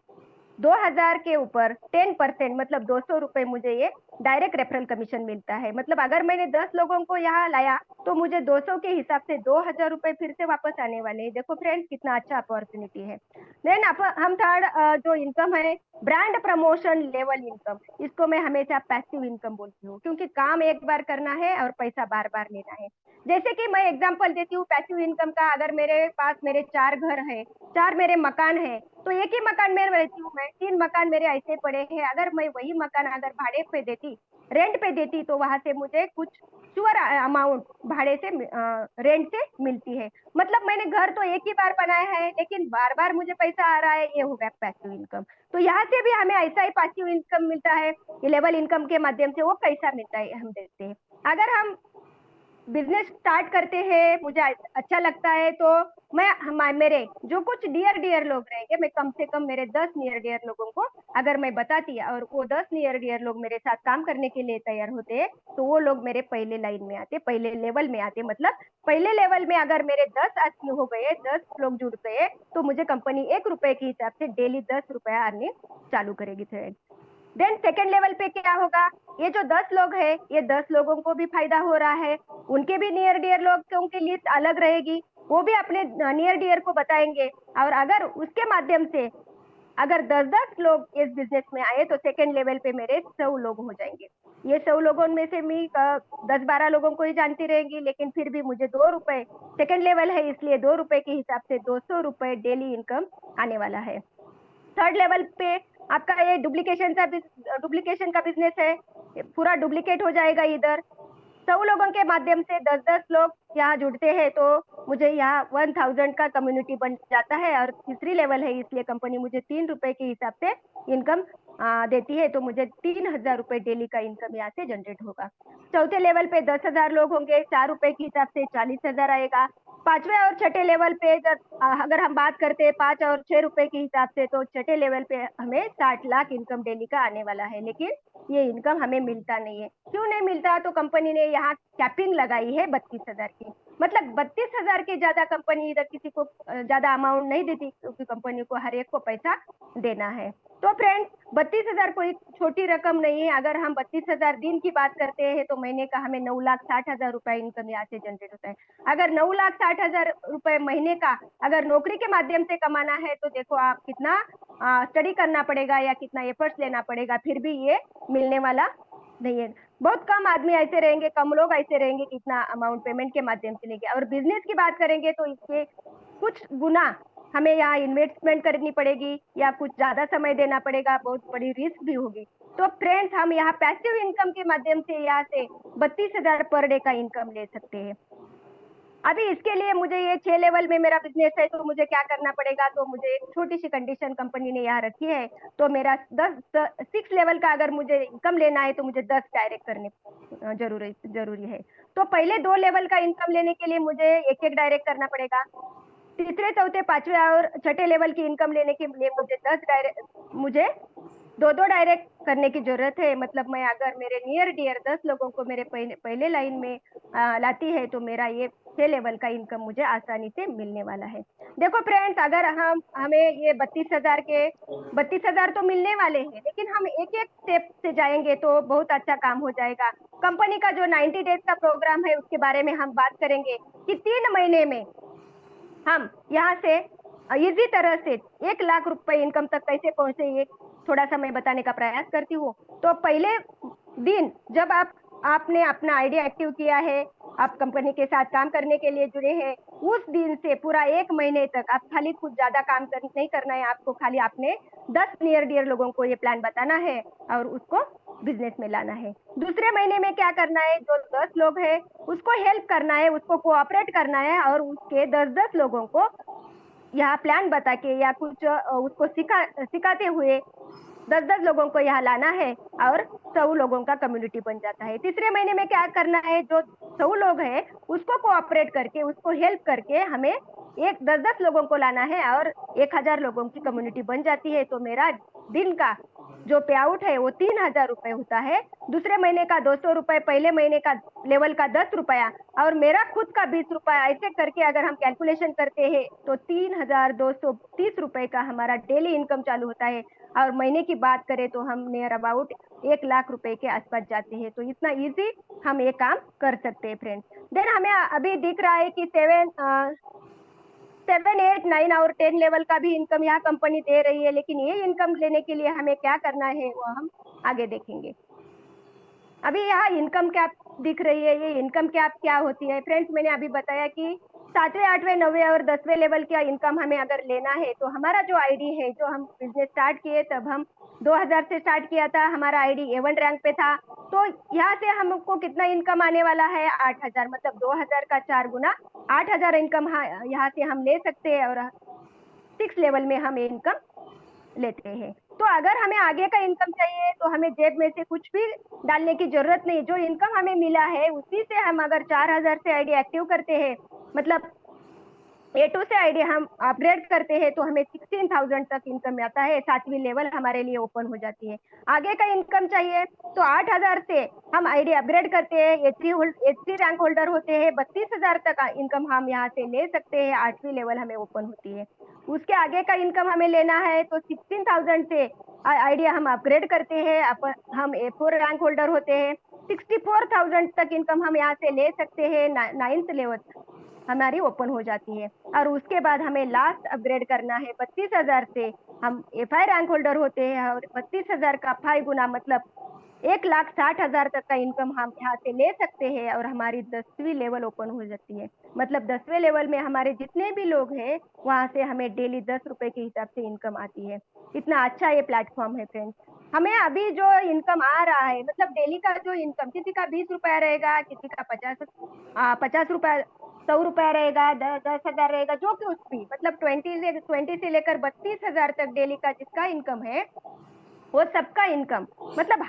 Speaker 3: 2000 के ऊपर 10% मतलब 200 रुपए मुझे ये डायरेक्ट रेफरल कमीशन मिलता है। मतलब अगर मैंने 10 लोगों को यहाँ लाया तो मुझे 200 के हिसाब से 2000 रुपए फिर से वापस आने वाले हैं। देखो फ्रेंड्स, कितना अच्छा अपॉर्चुनिटी है। देन हम थर्ड जो इनकम है, ब्रांड प्रमोशन लेवल इनकम, इसको मैं हमेशा पैसिव इनकम बोलती हूँ, क्योंकि काम एक बार करना है और पैसा बार बार लेना है। जैसे कि मैं एग्जांपल देती हूँ पैसिव इनकम का। अगर मेरे पास मेरे 4 घर है, 4 मेरे मकान है, तो एक ही मकान में रहती हूँ मैं, 3 मकान मेरे ऐसे पड़े हैं। अगर मैं वही मकान अगर भाड़े पे देती, रेंट पे देती, तो वहां से मुझे कुछ श्योर अमाउंट भाड़े से रेंट से मिलती है। मतलब मैंने घर तो एक ही बार बनाया है लेकिन बार बार मुझे पैसा आ रहा है, ये हो गया पैसिव इनकम। तो यहाँ से भी हमें ऐसा ही पैसिव इनकम मिलता है। लेवल इनकम के माध्यम से वो कैसा मिलता है हम देखते हैं। अगर हम बिजनेस स्टार्ट करते हैं, मुझे अच्छा लगता है, तो मैं मेरे जो कुछ डियर लोग रहेंगे, मैं कम से कम मेरे 10 नियर डियर लोगों को अगर मैं बताती और वो 10 नियर डियर लोग मेरे साथ काम करने के लिए तैयार होते हैं, तो वो लोग मेरे पहले लाइन में आते, पहले लेवल में आते। मतलब पहले लेवल में अगर मेरे 10 आदमी हो गए, 10 लोग जुड़ गए, तो मुझे कंपनी 1 रुपए के हिसाब से डेली 10 रुपया अर्निंग चालू करेगी फ्रेंड। देन सेकेंड लेवल पे क्या होगा, ये जो 10 लोग हैं, ये 10 लोगों को भी फायदा हो रहा है, उनके भी नियर डियर लोगों की लिस्ट अलग रहेगी, वो भी अपने नियर डियर को बताएंगे। और अगर उसके माध्यम से अगर 10-10 लोग इस बिजनेस में आए तो सेकेंड लेवल पे मेरे 100 लोग हो जाएंगे। ये 100 लोगों में से मैं 10-12 लोगों को ही जानती रहेंगी, लेकिन फिर भी मुझे 2 रुपए, सेकेंड लेवल है इसलिए 2 रुपए के हिसाब से 200 रुपए डेली इनकम आने वाला है। थर्ड लेवल पे आपका ये डुप्लीकेशन का बिजनेस है, पूरा डुप्लीकेट हो जाएगा। इधर 100 लोगों के माध्यम से 10-10 लोग यहाँ जुड़ते हैं, तो मुझे यहाँ 1000 का कम्युनिटी बन जाता है। और तीसरी लेवल है इसलिए कंपनी मुझे 3 रुपए के हिसाब से इनकम देती है, तो मुझे 3000 रुपए डेली का इनकम यहाँ से जनरेट होगा। चौथे लेवल पे 10,000 लोग होंगे, 4 रुपए के हिसाब से 40,000 आएगा। पांचवे और छठे लेवल पे अगर हम बात करते हैं 5 और 6 रुपए के हिसाब से, तो छठे लेवल पे हमें 60 लाख इनकम डेली का आने वाला है। लेकिन ये इनकम हमें मिलता नहीं है। क्यों नहीं मिलता, तो कंपनी ने यहाँ कैपिंग लगाई है 32,000 की। मतलब 32,000 के ज्यादा कंपनी इधर किसी को ज्यादा अमाउंट नहीं देती, क्योंकि कंपनी को हर एक को पैसा देना है। तो फ्रेंड्स, 32,000 कोई छोटी रकम नहीं है। अगर हम 32,000 दिन की बात करते हैं तो महीने का हमें 9,60,000 रुपए इनकम यहाँ से जनरेट होता है। अगर 9,60,000 रुपए महीने का अगर नौकरी के माध्यम से कमाना है, तो देखो आप कितना स्टडी करना पड़ेगा या कितना एफर्ट्स लेना पड़ेगा, फिर भी ये मिलने वाला नहीं है। बहुत कम आदमी ऐसे रहेंगे, कम लोग ऐसे रहेंगे कि इतना अमाउंट पेमेंट के माध्यम से लेंगे। और बिजनेस की बात करेंगे तो इसके कुछ गुना हमें यहाँ इन्वेस्टमेंट करनी पड़ेगी या कुछ ज्यादा समय देना पड़ेगा, बहुत बड़ी रिस्क भी होगी। तो फ्रेंड्स, हम यहाँ पैसिव इनकम के माध्यम से यहाँ से 32,000 पर डे का इनकम ले सकते हैं। अभी इसके लिए मुझे ये 6 लेवल में मेरा बिजनेस है, तो मुझे क्या करना पड़ेगा, तो मुझे एक छोटी सी कंडीशन कंपनी ने यहाँ रखी है। तो मेरा 6 लेवल का अगर मुझे इनकम लेना है तो मुझे 10 डायरेक्ट करने जरूरी है। तो पहले 2 लेवल का इनकम लेने के लिए मुझे एक डायरेक्ट करना पड़ेगा। तीसरे, चौथे, पांचवे और छठे लेवल की इनकम लेने के लिए मुझे 2 डायरेक्ट करने की जरूरत है। मतलब मैं अगर मेरे नियर डियर 10 लोगों को मेरे पहले लाइन में लाती है, तो मेरा ये 6 लेवल का इनकम मुझे आसानी से मिलने वाला है। देखो फ्रेंड्स, अगर हमें ये 32,000 तो मिलने वाले हैं, लेकिन हम एक एक स्टेप से जाएंगे तो बहुत अच्छा काम हो जाएगा। कंपनी का जो 90 डेज का प्रोग्राम है उसके बारे में हम बात करेंगे कि 3 महीने में हम यहाँ से इजी तरह से 1 लाख रुपए इनकम तक कैसे पहुंचे, ये थोड़ा सा मैं बताने का प्रयास करती हूँ। तो पहले दिन जब आपने अपना आइडिया एक्टिव किया है, आप कंपनी के साथ काम करने के लिए जुड़े हैं, उस दिन से पूरा 1 महीने तक आप खाली कुछ ज्यादा काम नहीं करना है आपको। खाली आपने 10 नियर डियर लोगों को ये प्लान बताना है और उसको बिजनेस में लाना है। दूसरे महीने में क्या करना है, जो 10 लोग हैं उसको हेल्प करना है, उसको कोऑपरेट करना है और उसके 10-10 लोगों को यहाँ प्लान बता के या कुछ उसको सिखाते हुए 10-10 लोगों को यहाँ लाना है और 100 लोगों का कम्युनिटी बन जाता है। तीसरे महीने में क्या करना है, जो 100 लोग हैं उसको कोऑपरेट करके, उसको हेल्प करके हमें एक 10-10 लोगों को लाना है और 1000 लोगों की कम्युनिटी बन जाती है। तो मेरा दिन का जो पे आउट है वो 3000 रुपए होता है। दूसरे महीने का 200 रुपए, पहले महीने का लेवल का 10 रुपया और मेरा खुद का 20 रुपया, ऐसे करके अगर हम कैलकुलेशन करते हैं तो 3230 रुपए का हमारा डेली इनकम चालू होता है। और महीने की बात करें तो हम नियर अबाउट 1 लाख रुपए के आसपास जाते हैं। तो इतना इजी हम ये काम कर सकते हैं फ्रेंड्स। देन हमें अभी दिख रहा है कि 7, 8, 9 और 10 लेवल का भी इनकम यहाँ कंपनी दे रही है, लेकिन ये इनकम लेने के लिए हमें क्या करना है वो हम आगे देखेंगे। अभी यहाँ इनकम कैप दिख रही है, ये इनकम कैप क्या होती है फ्रेंड्स? मैंने अभी बताया कि 7वें, 8वें, 9वें और 10वें लेवल का इनकम हमें अगर लेना है तो हमारा जो आईडी है, जो हम बिजनेस स्टार्ट किए तब हम 2000 से स्टार्ट किया था, हमारा आईडी A1 रैंक पे था। तो यहाँ से हमको कितना इनकम आने वाला है? 8000, मतलब 2000 का 4 गुना 8000 इनकम यहाँ से हम ले सकते हैं और 6 लेवल में हम इनकम लेते हैं। तो अगर हमें आगे का इनकम चाहिए तो हमें जेब में से कुछ भी डालने की जरूरत नहीं। जो इनकम हमें मिला है उसी से हम अगर 4000 से आईडी एक्टिव करते हैं, मतलब A2 से आईडी हम अपग्रेड करते हैं तो हमें 16,000 तक इनकम आता है। 7वीं लेवल हमारे लिए ओपन हो जाती है। आगे का इनकम चाहिए तो 8000 से हम आईडी अपग्रेड करते हैं, A3 रैंक होल्डर होते हैं, 32,000 तक इनकम हम यहाँ से ले सकते हैं। 8वीं लेवल हमें ओपन होती है। उसके आगे का इनकम हमें लेना है तो 16,000 से आईडी हम अपग्रेड करते हैं, हम A4 रैंक होल्डर होते हैं। 64,000 तक इनकम हम यहाँ से ले सकते हैं। 9th लेवल हमारी ओपन हो जाती है। और उसके बाद हमें लास्ट अपग्रेड करना है 32,000 से, हम F5 रैंक होल्डर होते हैं और 32,000 का 5 गुना मतलब 1,60,000 तक का इनकम हम यहाँ से ले सकते हैं और हमारी 10वीं लेवल ओपन हो जाती है। मतलब 10वें लेवल में हमारे जितने भी लोग हैं वहां से हमें डेली 10 रुपए के हिसाब से इनकम आती है। इतना अच्छा ये प्लेटफॉर्म है फ्रेंड्स। हमें अभी जो इनकम आ रहा है, मतलब डेली का जो इनकम, किसी का 20 रुपया रहेगा, किसी का 50 रुपया, 100 रुपया रहेगा, 10,000 रहेगा, जो कि कुछ भी, मतलब 20 से लेकर 32,000 तक डेली का जिसका इनकम है वो सबका इनकम, मतलब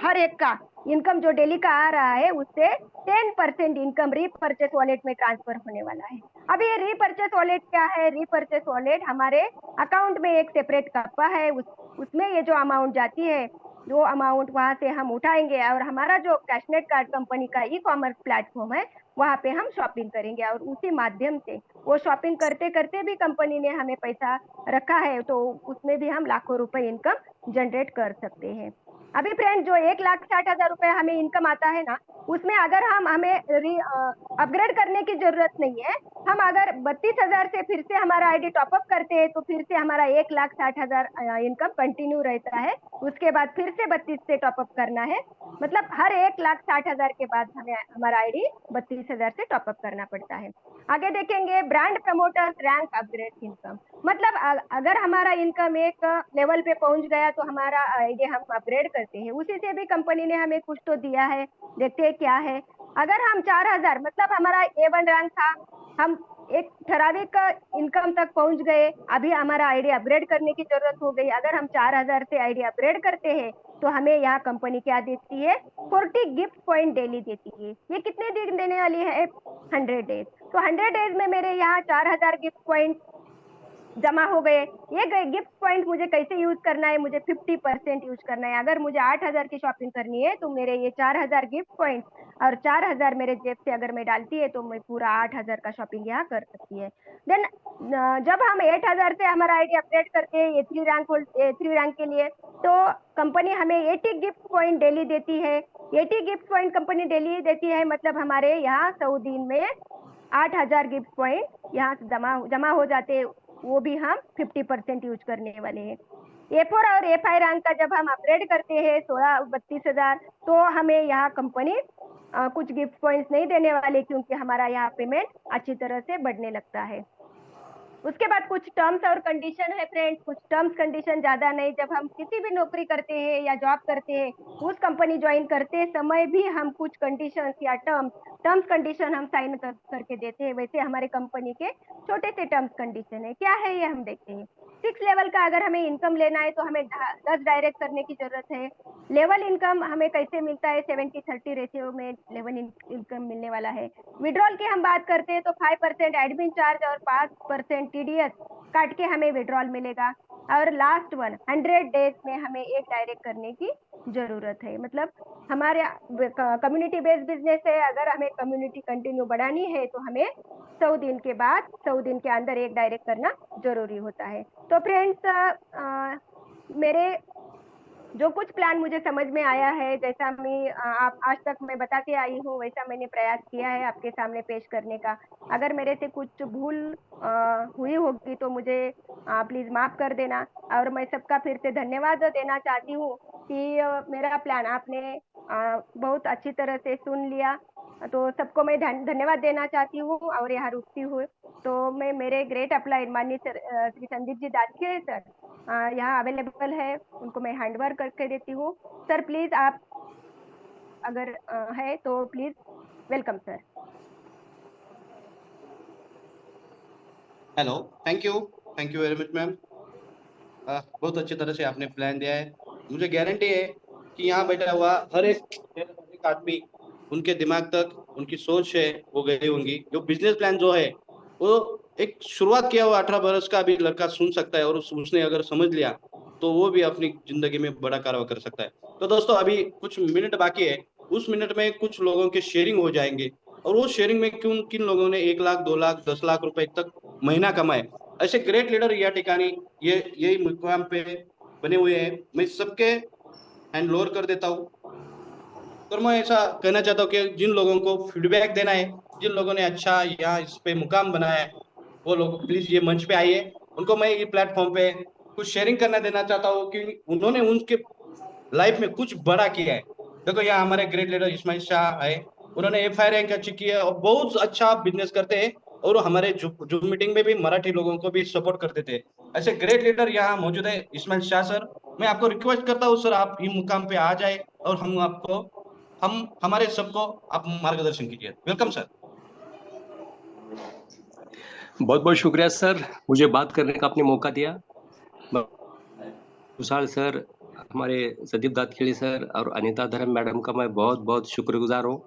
Speaker 3: हर एक का इनकम जो डेली का आ रहा है उससे 10% इनकम रीपरचेस वॉलेट में ट्रांसफर होने वाला है। अब ये रीपरचेस वॉलेट क्या है? रीपरचेस वॉलेट हमारे अकाउंट में एक सेपरेट कप्पा है, उसमें ये जो अमाउंट जाती है, जो अमाउंट वहां से हम उठाएंगे और हमारा जो कैशनेट कार्ड कंपनी का ई-कॉमर्स प्लेटफॉर्म है वहां पे हम शॉपिंग करेंगे और उसी माध्यम से वो शॉपिंग करते करते भी कंपनी ने हमें पैसा रखा है तो उसमें भी हम लाखों रुपए इनकम जनरेट कर सकते हैं। अभी फ्रेंड जो 1,60,000 रुपए हमें इनकम आता है ना, उसमें अगर हमें अपग्रेड करने की जरूरत नहीं है। हम अगर 32,000 से फिर से हमारा आईडी टॉपअप करते हैं तो फिर से हमारा 1,60,000 इनकम कंटिन्यू रहता है। उसके बाद फिर से 32 से टॉपअप करना है, मतलब हर 1,60,000 के बाद हमें हमारा आईडी 32,000 से टॉपअप करना पड़ता है। आगे देखेंगे brand promoters rank upgrade income, मतलब अगर हमारा इनकम एक लेवल पे पहुंच गया तो हमारा आईडी हम अपग्रेड करते हैं, उसी से भी कंपनी ने हमें कुछ तो दिया है। देखते हैं क्या है। अगर हम 4000, मतलब हमारा A1 रैंक था, हम एक ठराविक इनकम तक पहुंच गए, अभी हमारा आईडी अपग्रेड करने की जरूरत हो गई। अगर हम 4000 से आईडी अपग्रेड करते हैं तो हमें यहाँ कंपनी क्या देती है? 40 गिफ्ट पॉइंट डेली देती है। ये कितने दिन देने वाली है? 100 डेज। तो 100 डेज में मेरे यहाँ 4000 गिफ्ट पॉइंट जमा हो गए। ये गिफ्ट पॉइंट मुझे कैसे यूज करना है? मुझे 50% यूज करना है। अगर मुझे 8000 की शॉपिंग करनी है तो मेरे ये 4000 गिफ्ट पॉइंट और 4000 मेरे जेब से अगर मैं डालती है तो मैं पूरा 8000 का शॉपिंग यहाँ कर सकती है। देन जब हम 8000 से हमारा आईडी अपडेट करते हैं A3 रैंक के लिए, तो कंपनी हमें 80 गिफ्ट पॉइंट डेली देती है। 80 गिफ्ट पॉइंट कंपनी डेली देती है, मतलब हमारे यहाँ 100 दिन में 8000 गिफ्ट पॉइंट यहाँ से जमा हो जाते हैं। वो भी हम 50% यूज करने वाले हैं। A4 और A5 रैंक का जब हम अपग्रेड करते हैं 32,000, तो हमें यहाँ कंपनी कुछ गिफ्ट पॉइंट्स नहीं देने वाले, क्योंकि हमारा यहाँ पेमेंट अच्छी तरह से बढ़ने लगता है। उसके बाद कुछ टर्म्स और कंडीशन है फ्रेंड्स, कुछ टर्म्स कंडीशन ज्यादा नहीं। जब हम किसी भी नौकरी करते हैं या जॉब करते हैं, उस कंपनी ज्वाइन करते समय भी हम कुछ कंडीशंस या टर्म्स टर्म्स कंडीशन हम साइन करके देते हैं, वैसे हमारे कंपनी के छोटे से टर्म्स कंडीशन है। क्या है ये हम देखते हैं। 6 लेवल का अगर हमें इनकम लेना है तो हमें 10 डायरेक्ट करने की जरूरत है। लेवल इनकम हमें कैसे मिलता है, 70-30 रेशियो में लेवल इनकम मिलने वाला है। विड्रॉल की हम बात करते हैं तो 5% एडमिन चार्ज और 5% TDS काट के हमें विड्रॉल मिलेगा। और लास्ट 100 डेज में हमें एक डायरेक्ट करने की जरूरत है। मतलब हमारे कम्युनिटी बेस्ड बिजनेस है, अगर हमें कम्युनिटी कंटिन्यू बढ़ानी है तो हमें 100 दिन के बाद 100 दिन के अंदर एक डायरेक्ट करना जरूरी होता है। तो फ्रेंड्स, मेरे जो कुछ प्लान मुझे समझ में आया है, जैसा मैं आप आज तक मैं बताती आई हूँ, वैसा मैंने प्रयास किया है आपके सामने पेश करने का। अगर मेरे से कुछ भूल हुई होगी तो मुझे प्लीज माफ कर देना। और मैं सबका फिर से धन्यवाद देना चाहती हूँ कि मेरा प्लान आपने बहुत अच्छी तरह से सुन लिया। तो सबको मैं धन्यवाद देना चाहती हूँ और यहाँ रुकती हूँ। तो मैं मेरे ग्रेट अप्लाइड माननीय श्री संदीप जी दातखिले सर यहाँ अवेलेबल है, उनको मैं हैंडओवर करके देती हूँ। सर प्लीज आप अगर है तो please welcome sir.
Speaker 2: Hello, thank you very much ma'am. बहुत अच्छी तरह से आपने प्लान दिया है। मुझे गारंटी है कि यहाँ बैठा हुआ हर एक आदमी, उनके दिमाग तक उनकी सोच है वो गई होंगी। जो बिजनेस प्लान जो है वो एक शुरुआत किया हुआ 18 बरस का भी लड़का सुन सकता है, और उसने अगर समझ लिया तो वो भी अपनी जिंदगी में बड़ा कार्य कर सकता है। तो दोस्तों अभी कुछ मिनट बाकी है, उस मिनट में कुछ लोगों के शेयरिंग हो जाएंगे, और वो शेयरिंग में किन लोगों ने 1 लाख 2 लाख 10 लाख रुपए तक महीना कमाए, ऐसे ग्रेट लीडर या ठिकानी ये यही मुकाम पे बने हुए हैं। मैं सबके हैंड लोअर कर देता हूँ। और मैं ऐसा कहना चाहता हूँ कि जिन लोगों को फीडबैक देना है, जिन लोगों ने अच्छा यहाँ इस पे मुकाम बनाया है, वो लोग प्लीज ये मंच पे आइए। उनको मैं ये प्लेटफॉर्म पे कुछ शेयरिंग करना देना चाहता हूँ कि उन्होंने उनके लाइफ में कुछ बड़ा किया है। देखो यहाँ हमारे ग्रेट लीडर इस्माइल शाह है, उन्होंने FI रैंक अचीव किया है और बहुत अच्छा बिजनेस करते हैं, और हमारे जूम मीटिंग में भी मराठी लोगों को भी सपोर्ट करते थे। ऐसे ग्रेट लीडर यहाँ मौजूद है। इस्माइल शाह सर, मैं आपको रिक्वेस्ट करता हूँ सर, आप ये मुकाम पे आ जाए और हम हमारे सबको आप मार्गदर्शन कीजिए। Welcome sir.
Speaker 6: बहुत बहुत शुक्रिया सर, मुझे बात करने का आपने मौका दिया। विशाल सर, हमारे संदीप दातखिले सर और अनीता धर्म मैडम का मैं बहुत बहुत शुक्रगुजार हूँ।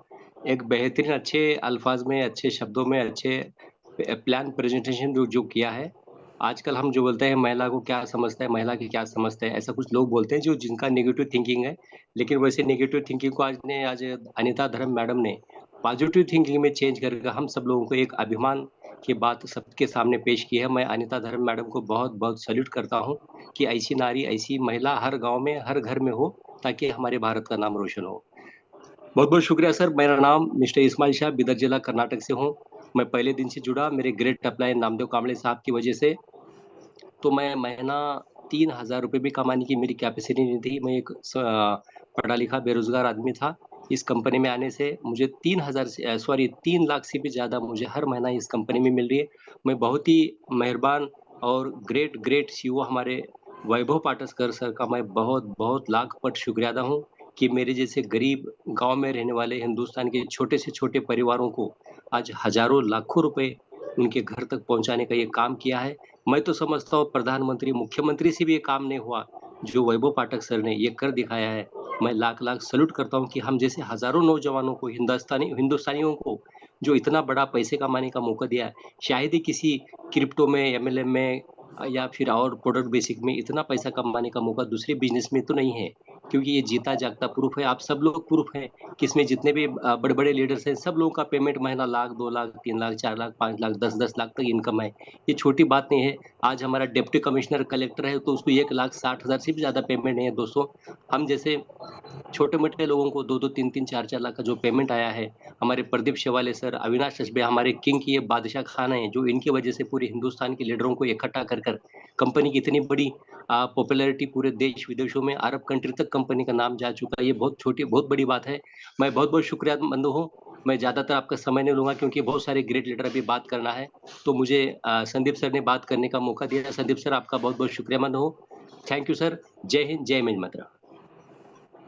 Speaker 6: एक बेहतरीन अच्छे अल्फाज में, अच्छे शब्दों में, अच्छे प्लान प्रेजेंटेशन जो किया है। आजकल हम जो बोलते हैं महिला को क्या समझता है, महिला की क्या समझता है, ऐसा कुछ लोग बोलते हैं जो जिनका नेगेटिव थिंकिंग है। लेकिन वैसे नेगेटिव थिंकिंग को आज अनीता धर्म मैडम ने पॉजिटिव थिंकिंग में चेंज करके हम सब लोगों को एक अभिमान की बात सबके सामने पेश की है। मैं अनीता धर्म मैडम को बहुत बहुत सैल्यूट करता हूँ कि ऐसी नारी, ऐसी महिला हर गांव में, हर घर में हो, ताकि हमारे भारत का नाम रोशन हो। बहुत बहुत शुक्रिया सर। मेरा नाम मिस्टर इस्माइल शाह, बिदर जिला कर्नाटक से हूँ। मैं पहले दिन से जुड़ा मेरे ग्रेट अप्लाई नामदेव कांबळे साहब की वजह से। तो मैं महीना 3000 रुपये भी कमाने की मेरी कैपेसिटी नहीं थी। मैं एक पढ़ा लिखा बेरोजगार आदमी था। इस कंपनी में आने से मुझे 3 लाख से भी ज़्यादा मुझे हर महीना इस कंपनी में मिल रही है। मैं बहुत ही मेहरबान और ग्रेट CEO हमारे वैभव पाटसकर सर का मैं बहुत बहुत लाख पट शुक्रिया अदा हूँ कि मेरे जैसे गरीब गांव में रहने वाले हिंदुस्तान के छोटे से छोटे परिवारों को आज हजारों लाखों रुपए उनके घर तक पहुंचाने का ये काम किया है। मैं तो समझता हूँ प्रधानमंत्री, मुख्यमंत्री से भी ये काम नहीं हुआ जो वैभव पाठक सर ने ये कर दिखाया है। मैं लाख लाख सैल्यूट करता हूँ कि हम जैसे हजारों नौजवानों को, हिंदुस्तानियों को जो इतना बड़ा पैसे कमाने का मौका दिया है। शायद ही किसी क्रिप्टो में, MLM में या फिर और प्रोडक्ट बेसिक में इतना पैसा कमाने का मौका दूसरे बिजनेस में तो नहीं है, क्योंकि ये जीता जागता प्रूफ है। आप सब लोग प्रूफ हैं कि इसमें जितने भी बड़े बड़े लीडर्स हैं, सब लोगों का पेमेंट महीना लाख, 2 लाख, 3 लाख, 4 लाख, 5 लाख, 10 लाख तक इनकम है। ये छोटी बात नहीं है। आज हमारा डिप्टी कमिश्नर कलेक्टर है तो उसको 1,60,000 से भी ज्यादा पेमेंट नहीं है दोस्तों। हम जैसे छोटे मोटे लोगों को 2-2, 3-3, 4-4 लाख का जो पेमेंट आया है। हमारे प्रदीप शेवाले सर, अविनाश चश्बे, हमारे किंग की ये बादशाह खान है, जो इनकी वजह से पूरे हिंदुस्तान के लीडरों को इकट्ठा कर कंपनी की इतनी बड़ी पॉपुलैरिटी पूरे देश विदेशों में, अरब कंट्री तक कंपनी का नाम जा चुका है। ये बहुत बड़ी बात है। मैं बहुत बहुत शुक्रियामंद हूँ। मैं ज्यादातर आपका समय नहीं लूंगा क्योंकि बहुत सारे ग्रेट लीडर अभी बात करना है, तो मुझे संदीप सर ने बात करने का मौका दिया। संदीप सर, आपका बहुत बहुत शुक्रियामंद हूँ। Thank you sir. जय हिंद, जय हिंद मातरम।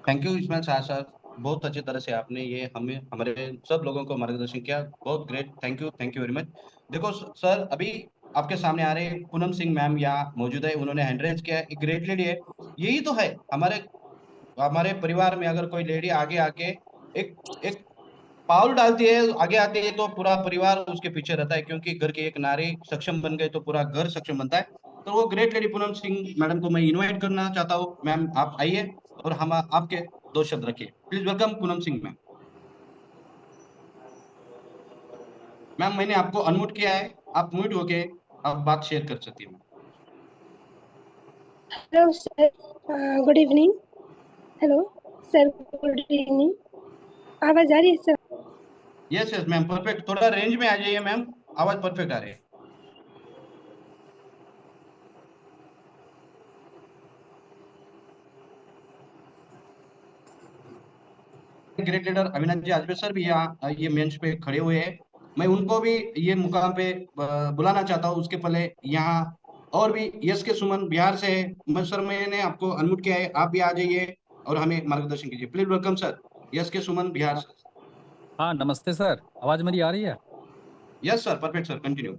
Speaker 2: Thank you Ismail Shah sir. बहुत अच्छी तरह से आपने ये हमें हमारे सब लोगों को मार्गदर्शन किया, बहुत great, thank you very much. देखो सर, अभी आपके सामने आ रहे पूनम सिंह मैम यहाँ मौजूद है, उन्होंने हैंड रेज किया, एक ग्रेट लेडी है। यही तो है हमारे हमारे परिवार में, अगर कोई लेडी आगे आके एक एक पाउल डालती है, आगे आती है, तो पूरा परिवार उसके पीछे रहता है, क्योंकि घर की एक नारी सक्षम बन गई तो पूरा घर सक्षम बनता है। तो वो great lady Poonam Singh madam को मैं इनवाइट करना चाहता हूँ। मैम आप आइए और हम आपके दो शब्द रखिए। Please welcome Poonam Singh ma'am. Ma'am मैंने आपको अनम्यूट किया है, आप म्यूट होके आप बात शेयर कर सकती हैं।
Speaker 7: Hello sir, good evening. Hello sir, good evening. आवाज आ रही है sir?
Speaker 2: Yes yes ma'am, perfect, थोड़ा रेंज में आ जाइए मैम, आवाज परफेक्ट आ रही है। Great leader Avinash ji Ajbe sir भी यहाँ ये मंच पे खड़े हुए हैं, मैं उनको भी ये मुकाम पे बुलाना चाहता हूँ। उसके पहले यहाँ और भी यस के सुमन बिहार से है, मैं सर मैंने आपको अनम्यूट किया है, आप भी आ जाइए और हमें मार्गदर्शन कीजिए। प्लीज वेलकम सर, यस के सुमन बिहार से।
Speaker 8: हाँ नमस्ते सर, आवाज मेरी आ रही है?
Speaker 2: Yes sir, perfect sir, continue.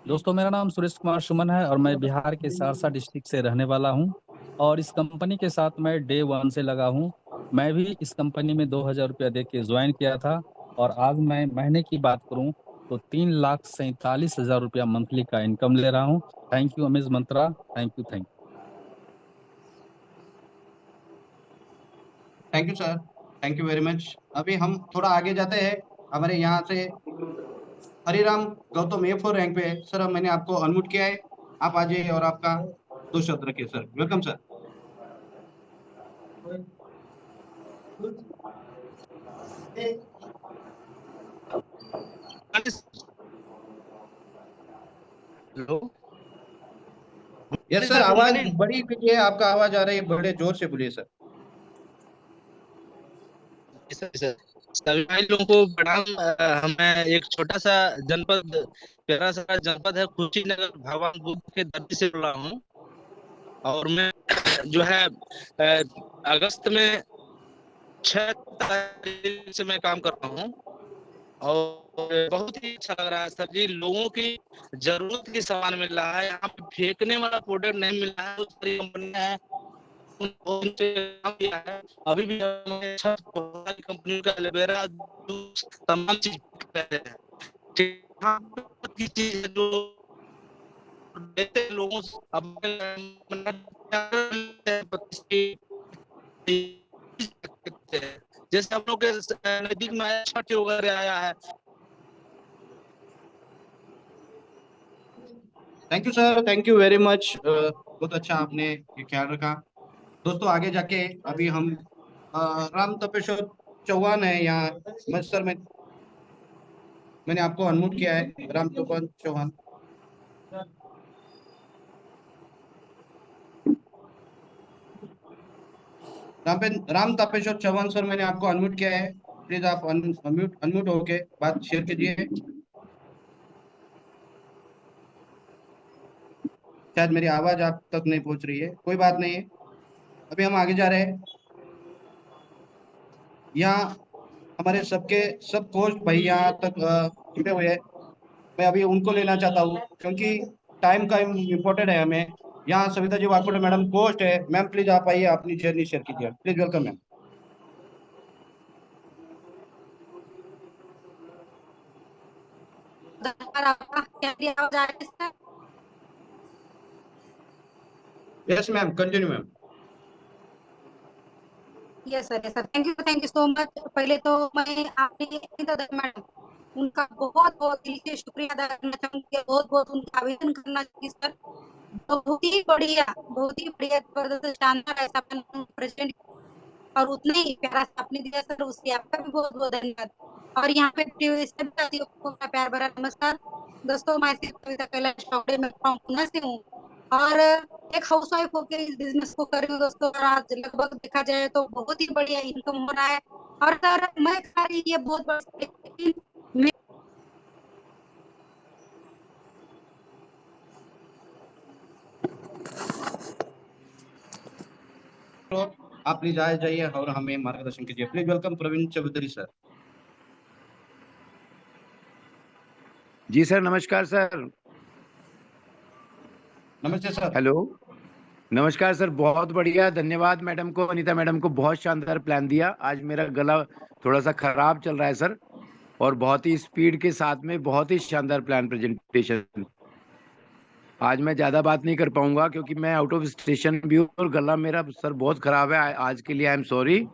Speaker 8: दोस्तों मेरा नाम सुरेश कुमार सुमन है और मैं बिहार के सहरसा डिस्ट्रिक्ट से रहने वाला हूं और इस कंपनी के साथ मैं डे वन से लगा हूं। मैं भी इस कंपनी में 2000 रुपया दे के ज्वाइन किया था और आज मैं महीने की बात करूं तो 3,47,000 रुपया मंथली का इनकम ले रहा हूं। Thank you Amaze Mantra, thank you thank you.
Speaker 2: Thank you sir, thank you very much. अभी हम थोड़ा आगे जाते हैं, हमारे यहाँ से हरिराम गौतम A4 रैंक पे है सर, अब मैंने आपको अनम्यूट किया है, आप आ जाइए और आपका दो शब्द रखिए sir. Welcome sir.
Speaker 9: Hello
Speaker 2: yes sir,
Speaker 9: sir, good
Speaker 2: आवाज
Speaker 9: मॉर्निंग।
Speaker 2: बड़ी कीजिए, आपका आवाज आ रही है, बड़े जोर से बोलिए सर।
Speaker 9: सर सभी भाई लोगों को प्रणाम। मैं एक छोटा सा जनपद, प्यारा सा जनपद है कुशीनगर, भगवान बुद्ध के धरती से जुड़ा हूँ। और मैं जो है अगस्त में 6 तारीख से मैं काम कर रहा हूँ और बहुत ही अच्छा लग रहा है सर जी। लोगों की जरूरत की सामान मिल रहा है, यहाँ पे फेंकने वाला प्रोडक्ट नहीं मिल रहा है। बहुत सारी कंपनियां हैं, उनसे काम किया है। अभी भी हमें कंपनी का एलोवेरा जूस तमाम चीज कर रहे हैं। यहाँ की चीज है जो देते हैं लोगों से। अब जैसे हम लोग के नजदीक में छठ वगैरह आया है।
Speaker 2: Thank you sir, thank you very much, बहुत अच्छा आपने ये ख्याल रखा। दोस्तों आगे जाके अभी हम राम तपेश्वर चौहान है यहाँ, मैं सर मैंने आपको अनम्यूट किया है, राम तपेश्वर चौहान। राम तपेश्वर चौहान सर, मैंने आपको अनम्यूट किया है, प्लीज आप अनम्यूट अनम्यूट होके बात शेयर कीजिए। शायद मेरी आवाज आप तक नहीं पहुंच रही है, कोई बात नहीं है, अभी हम आगे जा रहे हैं। यहाँ हमारे सबके सब कोच भाई यहाँ तक जुड़े हुए हैं, मैं अभी उनको लेना चाहता हूँ, क्योंकि टाइम का इम्पोर्टेंट है हमें। यहाँ सविता जी वाकोटे मैडम कोच है, मैम प्लीज आप आइए, अपनी जर्नी शेयर कीजिए, प्लीज वेलकम मैम।
Speaker 4: आवाज आ रही है sir?
Speaker 2: Yes ma'am, continue ma'am.
Speaker 4: Yes sir, thank you so much. पहले तो मैं आपने मैडम उनका बहुत बहुत दिल से शुक्रिया अदा करना चाहूंगी, बहुत बहुत उनका आवेदन करना चाहूंगी सर। बहुत ही बढ़िया जबरदस्त शानदार ऐसा प्रेजेंट और उतना ही प्यारा सा आपने दिया सर, उसके आपका भी बहुत बहुत धन्यवाद। और यहाँ पे सभी साथियों को मेरा प्यार भरा नमस्कार। दोस्तों मैं सिर्फ कविता कैलाश चौबे में पुणे से हूँ और एक हाउस वाइफ होकर इस बिजनेस को कर रही हूँ दोस्तों। और आज लगभग देखा जाए तो बहुत ही बढ़िया इनकम हो रहा है। और सर मैं खा रही ये बहुत बड़ा, लेकिन
Speaker 2: आप प्लीज आए जाइए और हमें मार्गदर्शन कीजिए। Please welcome Praveen Chaudhary sir.
Speaker 5: जी सर, नमस्कार सर।
Speaker 2: नमस्ते सर।
Speaker 5: हेलो, नमस्कार सर। बहुत बढ़िया, धन्यवाद मैडम को, अनीता मैडम को, बहुत शानदार प्लान दिया। आज मेरा गला थोड़ा सा खराब चल रहा है सर, और बहुत ही स्पीड के साथ में बहुत ही शानदार प्लान प्रेजेंटेशन। आज मैं ज्यादा बात नहीं कर पाऊंगा क्योंकि मैं आउट ऑफ स्टेशन भी हूँ और गला मेरा सर बहुत खराब है। आज के लिए आई एम सॉरी,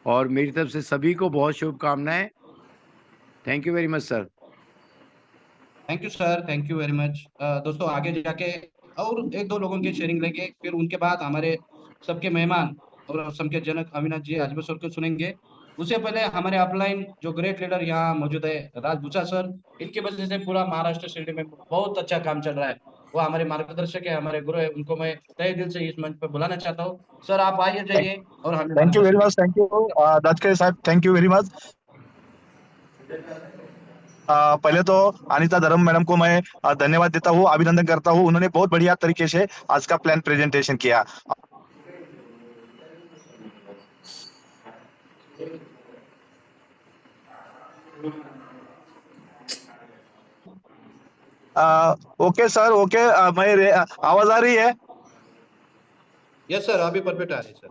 Speaker 5: और मेरी तरफ से सभी को बहुत शुभकामनाएं। Thank you very much sir.
Speaker 2: Thank you sir, thank you very much. दोस्तों आगे जाके और एक दो लोगों की शेयरिंग लेंगे, फिर उनके बाद हमारे सबके मेहमान और सबके जनक अविनाश जी आजबे सर को सुनेंगे। उससे पहले हमारे अपलाइन जो ग्रेट लीडर यहाँ मौजूद है राज भूसा सर, इनकी वजह से पूरा महाराष्ट्र स्टेडियम में बहुत अच्छा काम चल रहा है। वो हमारे मार्गदर्शक है, हमारे गुरु है, उनको मैं तहे दिल से इस मंच पर बुलाना चाहता हूँ। सर आप आइए जाइए और हमें
Speaker 1: thank you very much, thank you दाजके साहब, थैंक यू वेरी मच। पहले तो अनीता धर्म मैडम को मैं धन्यवाद देता हूँ, अभिनंदन करता हूँ। उन्होंने बहुत बढ़िया तरीके से आज का प्लान प्रेजेंटेशन किया। Okay sir, okay. आवाज आ रही है?
Speaker 2: यस सर, अभी परफेक्ट आ रही है सर।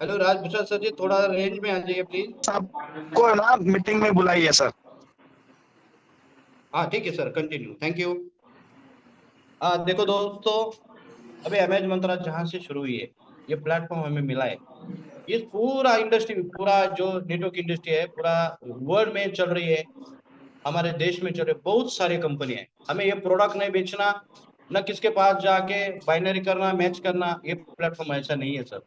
Speaker 2: हेलो राज भूषण सर जी, थोड़ा रेंज में आ जाइए प्लीज।
Speaker 1: सबको ना मीटिंग में बुलाइए सर।
Speaker 2: हाँ ठीक है सर, कंटिन्यू, थैंक यू। देखो दोस्तों, अभी अमेज मंत्रा जहाँ से शुरू हुई है, ये प्लेटफॉर्म हमें मिला है। ये पूरा इंडस्ट्री, पूरा जो नेटवर्क इंडस्ट्री है, पूरा वर्ल्ड में चल रही है, हमारे देश में चल रही बहुत सारी कंपनियां हैं। हमें ये प्रोडक्ट नहीं बेचना, न किसके पास जाके बाइनरी करना, मैच करना, ये प्लेटफॉर्म ऐसा नहीं है सर।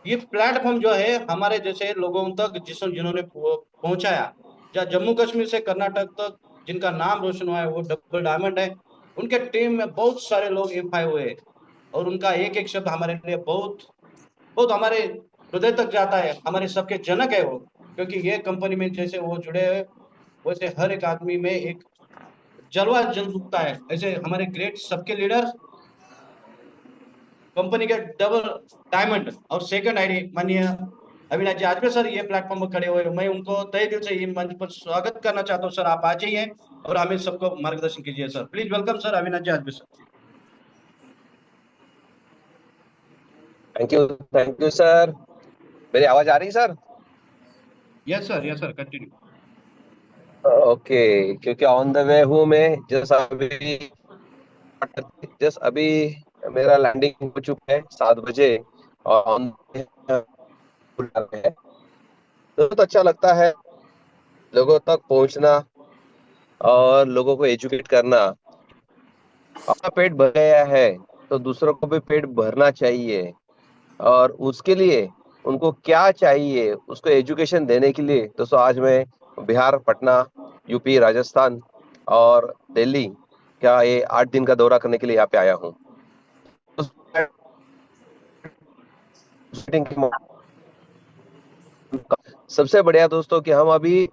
Speaker 2: ये प्लेटफॉर्म जो है हमारे जैसे लोगों तक जिन्होंने पहुंचाया, जहाँ जम्मू कश्मीर से कर्नाटक तक जिनका नाम रोशन हुआ है, वो डबल डायमंड है। उनके टीम में बहुत सारे लोग एम्प्लॉय हुए हैं, और उनका एक एक शब्द हमारे लिए बहुत बहुत हमारे हृदय तक जाता है। हमारे सबके जनक है वो, क्योंकि ये कंपनी में जैसे वो जुड़े हैं, वैसे हर एक आदमी में एक जलवा जल उठता है। ऐसे हमारे ग्रेट सबके लीडर कंपनी के डबल डायमंड और सेकंड आईडी माननीय अविनाश जी आजबे सर ये प्लेटफॉर्म पर खड़े हुए, मैं उनको तहे दिल से ये मंच पर स्वागत करना चाहता हूँ। सर आप आ जाइए और हमें सबको मार्गदर्शन कीजिए सर। Please welcome sir Avinash ji Ajbe sir.
Speaker 10: Thank you sir. मेरी आवाज आ रही है sir?
Speaker 2: Yes sir, continue.
Speaker 10: Okay, क्योंकि ऑन द वे हूँ मैं। जस्ट अभी मेरा लैंडिंग हो चुका है 7 बजे, और ऑन है। तो बहुत अच्छा लगता है लोगों तक पहुंचना और लोगों को एजुकेट करना। अपना पेट भर गया है तो दूसरों को भी पेट भरना चाहिए, और उसके लिए उनको क्या चाहिए उसको एजुकेशन देने के लिए। दोस्तों आज मैं बिहार, पटना, यूपी, राजस्थान और दिल्ली का ये 8 दिन का दौरा करने के लिए यहाँ पे आया हूँ। सबसे बढ़िया दोस्तों कि हम अभी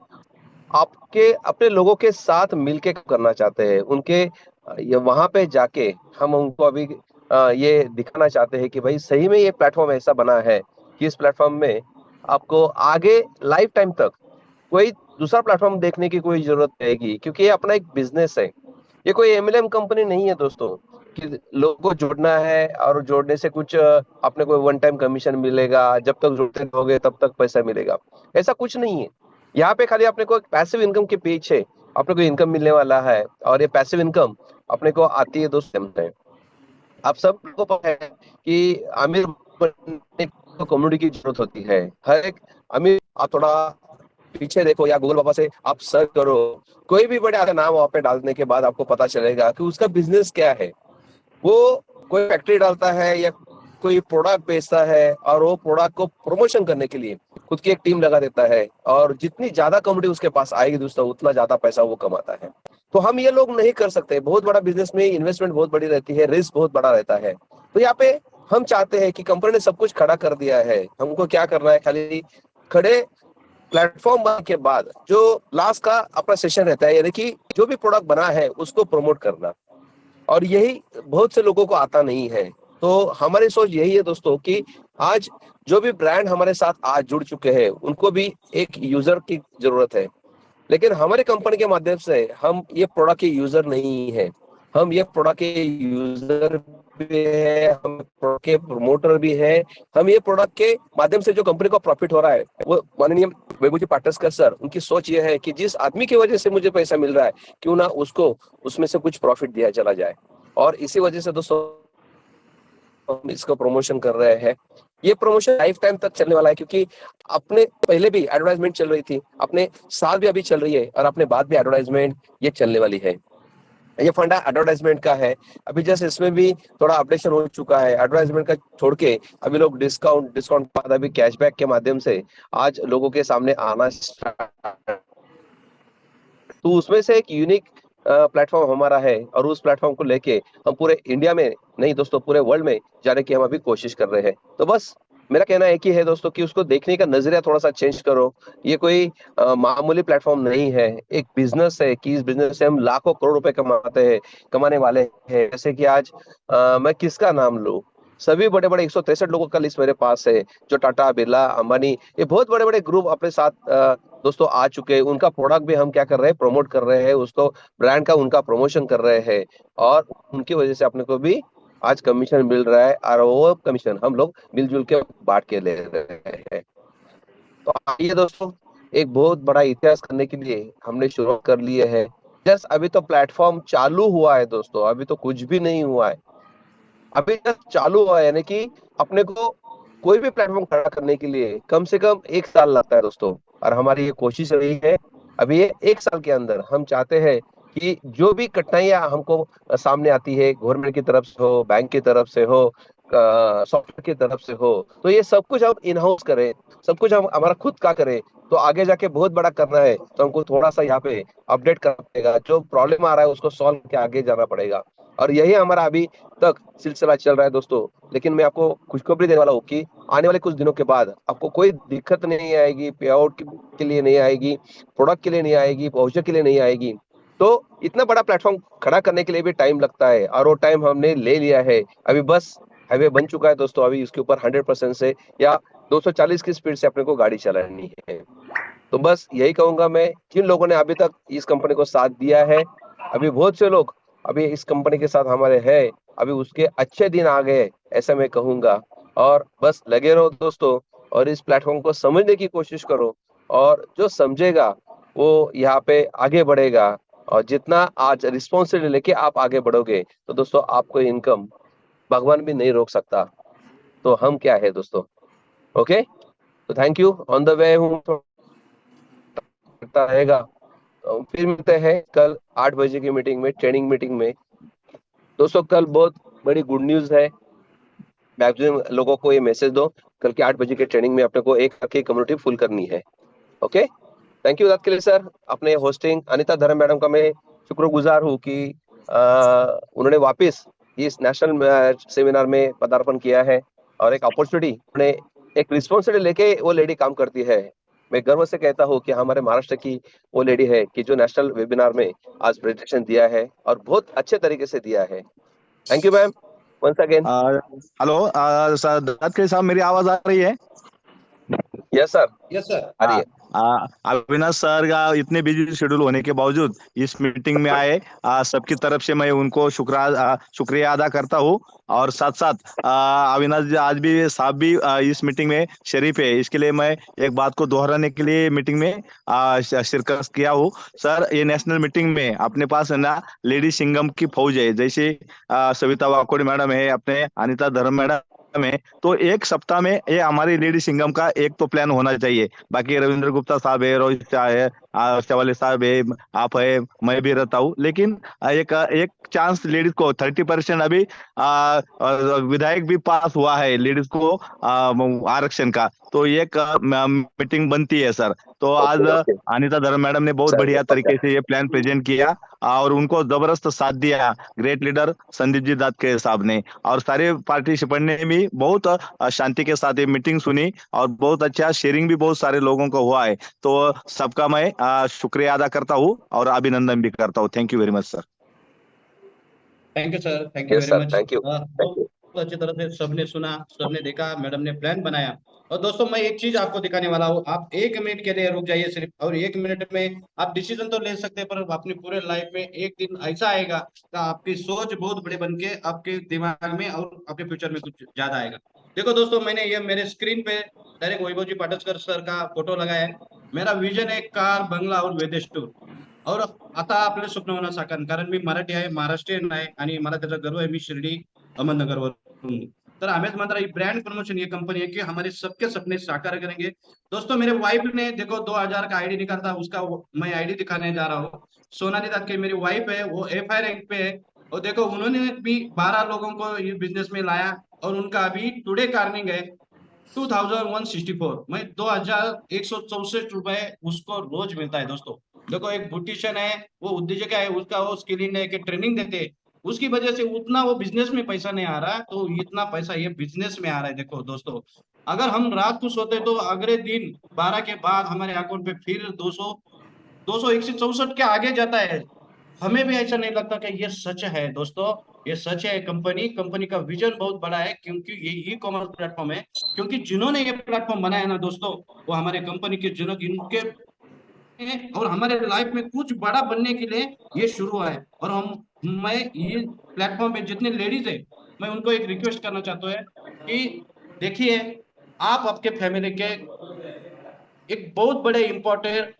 Speaker 10: आपके अपने लोगों के साथ मिलके करना चाहते हैं। उनके वहां पे जाके हम उनको अभी ये दिखाना चाहते हैं कि भाई सही में ये प्लेटफॉर्म ऐसा बना है कि इस प्लेटफॉर्म में आपको आगे लाइफ टाइम तक कोई दूसरा प्लेटफॉर्म देखने की कोई जरूरत रहेगी, क्योंकि ये अपना एक बिजनेस है। ये कोई एमएलएम कंपनी नहीं है दोस्तों कि लोगों को जोड़ना है और जोड़ने से कुछ अपने को वन टाइम कमीशन मिलेगा, जब तक जोड़ते रहोगे तब तक पैसा मिलेगा। ऐसा कुछ नहीं है। यहाँ पे खाली अपने को एक पैसिव इनकम के पीछे अपने को इनकम मिलने वाला है, और ये पैसिव इनकम अपने को आती है दोस्तों। आप सब को पता है कि अमीर बनने को कम्युनिटी की जरूरत होती है। हर एक अमीर, आप थोड़ा पीछे देखो या गूगल बाबा से आप सर्च करो, कोई भी बड़े आगे नाम वहां पे डालने के बाद आपको पता चलेगा कि उसका बिजनेस क्या है। वो कोई फैक्ट्री डालता है या कोई प्रोडक्ट बेचता है, और वो प्रोडक्ट को प्रमोशन करने के लिए खुद की एक टीम लगा देता है, और जितनी ज्यादा कम्युनिटी उसके पास आएगी दोस्तों उतना ज्यादा पैसा वो कमाता है। तो हम ये लोग नहीं कर सकते। बहुत बड़ा बिजनेस में इन्वेस्टमेंट बहुत बड़ी रहती है, रिस्क बहुत बड़ा रहता है। तो यहाँ पे हम चाहते हैं कि कंपनी ने सब कुछ खड़ा कर दिया है, हमको क्या करना है, खाली खड़े प्लेटफॉर्म बनने के बाद जो लास्ट का अपना सेशन रहता है, यानी कि जो भी प्रोडक्ट बना है उसको प्रमोट करना, और यही बहुत से लोगों को आता नहीं है। तो हमारी सोच यही है दोस्तों कि आज जो भी ब्रांड हमारे साथ आज जुड़ चुके हैं उनको भी एक यूजर की जरूरत है, लेकिन हमारे कंपनी के माध्यम से हम ये प्रोडक्ट के यूजर नहीं है, हम ये प्रोडक्ट के यूजर भी है, हम प्रोडक्ट के प्रमोटर भी है। हम ये प्रोडक्ट के माध्यम से जो कंपनी को प्रॉफिट हो रहा है, वो माननीय वेबूजी पाटस्कर सर, उनकी सोच ये है कि जिस आदमी की वजह से मुझे पैसा मिल रहा है, क्यों ना उसको उसमें से कुछ प्रॉफिट दिया चला जाए। और इसी वजह से दोस्तों हम इसको प्रमोशन कर रहे हैं। ये प्रमोशन लाइफ टाइम तक चलने वाला है, क्योंकि अपने पहले भी एडवर्टाइजमेंट चल रही थी, अपने साथ भी अभी चल रही है, और अपने बाद भी एडवर्टाइजमेंट ये चलने वाली है। ये फंडा एडवर्टाइजमेंट का है। अभी जैसे इसमें भी थोड़ा अपडेशन हो चुका है, एडवर्टाइजमेंट का छोड़ के अभी लोग डिस्काउंट बाद अभी कैशबैक के माध्यम से आज लोगों के सामने आना स्टार्ट। तो उसमें से एक यूनिक प्लेटफॉर्म हमारा है, और उस प्लेटफॉर्म को लेके हम पूरे इंडिया में नहीं दोस्तों, पूरे वर्ल्ड में जाने की हम अभी कोशिश कर रहे हैं। तो बस मेरा कहना एक ही है दोस्तों कि उसको देखने का नजरिया थोड़ा सा चेंज करो। ये कोई मामूली प्लेटफॉर्म नहीं है, एक बिजनेस है कि इस बिजनेस से हम लाखों करोड़ रुपए कमाने वाले हैं। जैसे कि आज मैं किसका नाम लूं, सभी बड़े बड़े 163 लोगों का लिस्ट मेरे पास है, जो टाटा, बिरला, अंबानी, ये बहुत बड़े बड़े ग्रुप अपने साथ दोस्तों आ चुके हैं। उनका प्रोडक्ट भी हम क्या कर रहे हैं, प्रमोट कर रहे हैं, उसको ब्रांड का उनका प्रमोशन कर रहे हैं, और उनकी वजह से अपने को भी आज कमीशन मिल रहा है, और वो कमीशन हम लोग मिलजुल के बांट के ले रहे हैं। तो आइए दोस्तों, एक बहुत बड़ा इतिहास करने के लिए हमने शुरुआत कर लिए है। जस्ट अभी तो प्लेटफॉर्म चालू हुआ है दोस्तों, अभी तो कुछ भी नहीं हुआ है, अभी जस्ट चालू हुआ है। यानी कि अपने को कोई भी प्लेटफॉर्म खड़ा करने के लिए कम से कम 1 साल लगता है दोस्तों, और हमारी ये कोशिश रही है अभी ये 1 साल के अंदर हम चाहते हैं कि जो भी कठिनाइयां हमको सामने आती है, गवर्नमेंट की तरफ से हो, बैंक की तरफ से हो, सॉफ्टवेयर की तरफ से हो, तो ये सब कुछ हम इन हाउस करें, सब कुछ हम हमारा खुद का करें। तो आगे जाके बहुत बड़ा करना है तो हमको थोड़ा सा यहाँ पे अपडेट करना पड़ेगा, जो प्रॉब्लम आ रहा है उसको सॉल्व करके आगे जाना पड़ेगा, और यही हमारा अभी तक सिलसिला चल रहा है दोस्तों। लेकिन मैं आपको खुशखबरी देने वाला हूँ कि आने वाले कुछ दिनों के बाद आपको कोई दिक्कत नहीं आएगी, पे आउट के लिए नहीं आएगी, प्रोडक्ट के लिए नहीं आएगी, वाउचर के लिए नहीं आएगी। तो इतना बड़ा प्लेटफॉर्म खड़ा करने के लिए भी टाइम लगता है, और वो टाइम हमने ले लिया है। अभी बस हाईवे बन चुका है दोस्तों, अभी इसके ऊपर 100% से या 240 की स्पीड से अपने को गाड़ी चलानी है। तो बस यही कहूंगा मैं, जिन लोगों ने अभी तक इस कंपनी को साथ दिया है, अभी बहुत से लोग अभी इस कंपनी के साथ हमारे हैं, अभी उसके अच्छे दिन आ गए ऐसा मैं कहूंगा। और बस लगे रहो दोस्तों, और इस प्लेटफॉर्म को समझने की कोशिश करो, और जो समझेगा वो यहाँ पे आगे बढ़ेगा। और जितना आज रिस्पॉन्सिबिलिटी लेके आप आगे बढ़ोगे तो दोस्तों आपको इनकम भगवान भी नहीं रोक सकता, तो हम क्या है दोस्तों। ओके, तो thank you, on the way हूँ रहेगा। तो फिर मिलते हैं कल 8 बजे की मीटिंग में, ट्रेनिंग मीटिंग में दोस्तों। कल बहुत बड़ी गुड न्यूज है, मैक्सिमम लोगों को ये मैसेज दो, कल के 8 बजे के ट्रेनिंग में अपने को एक कम्युनिटी फुल करनी है। ओके, थैंक यू दाद के लिए सर। अपने होस्टिंग अनिता धर्म मैडम का मैं शुक्रगुजार हूँ कि उन्होंने वापस इस नेशनल सेमिनार में पदार्पण किया है, और एक अपॉर्चुनिटी उन्हें एक रिस्पॉन्सिबिलिटी लेके वो लेडी काम करती है। मैं गर्व से कहता हूँ कि हमारे महाराष्ट्र की वो लेडी है कि जो नेशनल वेबिनार में आज प्रेजेंटेशन दिया है, और बहुत अच्छे तरीके से दिया है। Thank you ma'am, once again.
Speaker 1: Hello sir, Dadke साहब मेरी आवाज आ रही है?
Speaker 10: Yes sir,
Speaker 2: yes sir.
Speaker 10: आ रही है।
Speaker 1: अविनाश सर का इतने बिजी शेड्यूल होने के बावजूद इस मीटिंग में आए, सबकी तरफ से मैं उनको शुक्रिया अदा करता हूँ। और साथ साथ अविनाश जी आज भी साहब भी इस मीटिंग में शरीफ है, इसके लिए मैं एक बात को दोहराने के लिए मीटिंग में शिरकत किया हूँ। सर, ये नेशनल मीटिंग में अपने पास है ना लेडी सिंगम की फौज है, जैसे सविता वाकोड़ी मैडम है, अपने अनिता धर्म मैडम में। तो एक सप्ताह में ये हमारी लेडी सिंगम का एक तो प्लान होना चाहिए। बाकी रविंद्र गुप्ता साहब है, रोहित शाह है, शेवाली साहब है, आप है, मैं भी रहता हूँ, लेकिन एक चांस लेडीज को 30% अभी विधायक भी पास हुआ है लेडीज को आरक्षण का, तो एक मीटिंग बनती है सर। तो आज
Speaker 10: ओके
Speaker 1: अनीता धर्म मैडम ने बहुत
Speaker 10: सर,
Speaker 1: बढ़िया
Speaker 10: ओके
Speaker 1: तरीके से ये प्लान प्रेजेंट किया और उनको जबरदस्त साथ दिया ग्रेट लीडर संदीप जी दादके साहब ने, और सारे पार्टिसिपेंट ने भी बहुत शांति के साथ ये मीटिंग सुनी और बहुत अच्छा शेयरिंग भी बहुत सारे लोगों को हुआ है। तो सबका मैं शुक्रिया अदा करता हूँ और अभिनंदन भी करता हूँ। Thank you very much sir.
Speaker 2: Thank you sir, thank you
Speaker 10: yes
Speaker 2: very
Speaker 10: sir,
Speaker 2: much.
Speaker 10: Thank you.
Speaker 2: बहुत अच्छी तरह से सबने सुना, सबने देखा, मैडम ने प्लान बनाया। और दोस्तों मैं एक चीज आपको दिखाने वाला हूँ, आप 1 मिनट के लिए रुक जाइए सिर्फ, और 1 मिनट में आप डिसीजन तो ले सकते हैं, पर अपनी पूरे लाइफ में एक दिन ऐसा आएगा कि आपकी सोच बहुत बड़े बन के आपके दिमाग में और आपके फ्यूचर में कुछ ज्यादा आएगा। देखो दोस्तों, मैंने ये मेरे स्क्रीन पे डायरेक्ट वैभव जी पाटसकर सर का फोटो लगाया है। मेरा विजन है कार, बंगला और विदेश टूर, और आता आपलं स्वप्न होणं साकार, कारण मी मराठी आहे, महाराष्ट्रीयन आहे आणि मला त्याचा गर्व आहे। मी शिर्डी अहमदनगरवरून। तर अमेज मंत्रा ब्रांड प्रमोशन ये कंपनी है कि हमारे सबके सपने साकार करेंगे। दोस्तों मेरे वाइफ ने देखो 2000 का आईडी निकाला था, उसका मैं आईडी दिखाने जा रहा हूँ। सोनाली दादके मेरी वाइफ है, वो FI रैंक पे है, और देखो उन्होंने भी 12 लोगों को ये बिजनेस में लाया, और उनका अभी टुडे का अर्निंग है 2164, मैं 2164 रुपए उसको रोज मिलता है। दोस्तों देखो, एक ब्यूटिशियन है, वो उद्योजक है, उसका वो स्किल इंडिया के ट्रेनिंग देते, उसकी वजह से उतना वो बिजनेस में पैसा नहीं आ रहा, तो इतना पैसा ये बिजनेस में आ रहा है। देखो दोस्तों, अगर हम रात को सोते तो अगले दिन 12 के बाद हमारे अकाउंट पे फिर 26164 के आगे जाता है। हमें भी ऐसा नहीं लगता कि ये सच है। दोस्तों ये सच है। कंपनी का विजन बहुत बड़ा है, क्योंकि ये ई-कॉमर्स प्लेटफॉर्म है। क्योंकि जिन्होंने ये प्लेटफॉर्म बनाया ना दोस्तों, वो हमारे कंपनी के जनक, इनके और हमारे लाइफ में कुछ बड़ा बनने के लिए ये शुरू हुआ है। और मैं ये प्लेटफॉर्म पे जितने लेडीज है, मैं उनको एक रिक्वेस्ट करना चाहता हूँ कि देखिए, आप आपके फैमिली के एक बहुत बड़े इंपॉर्टेंट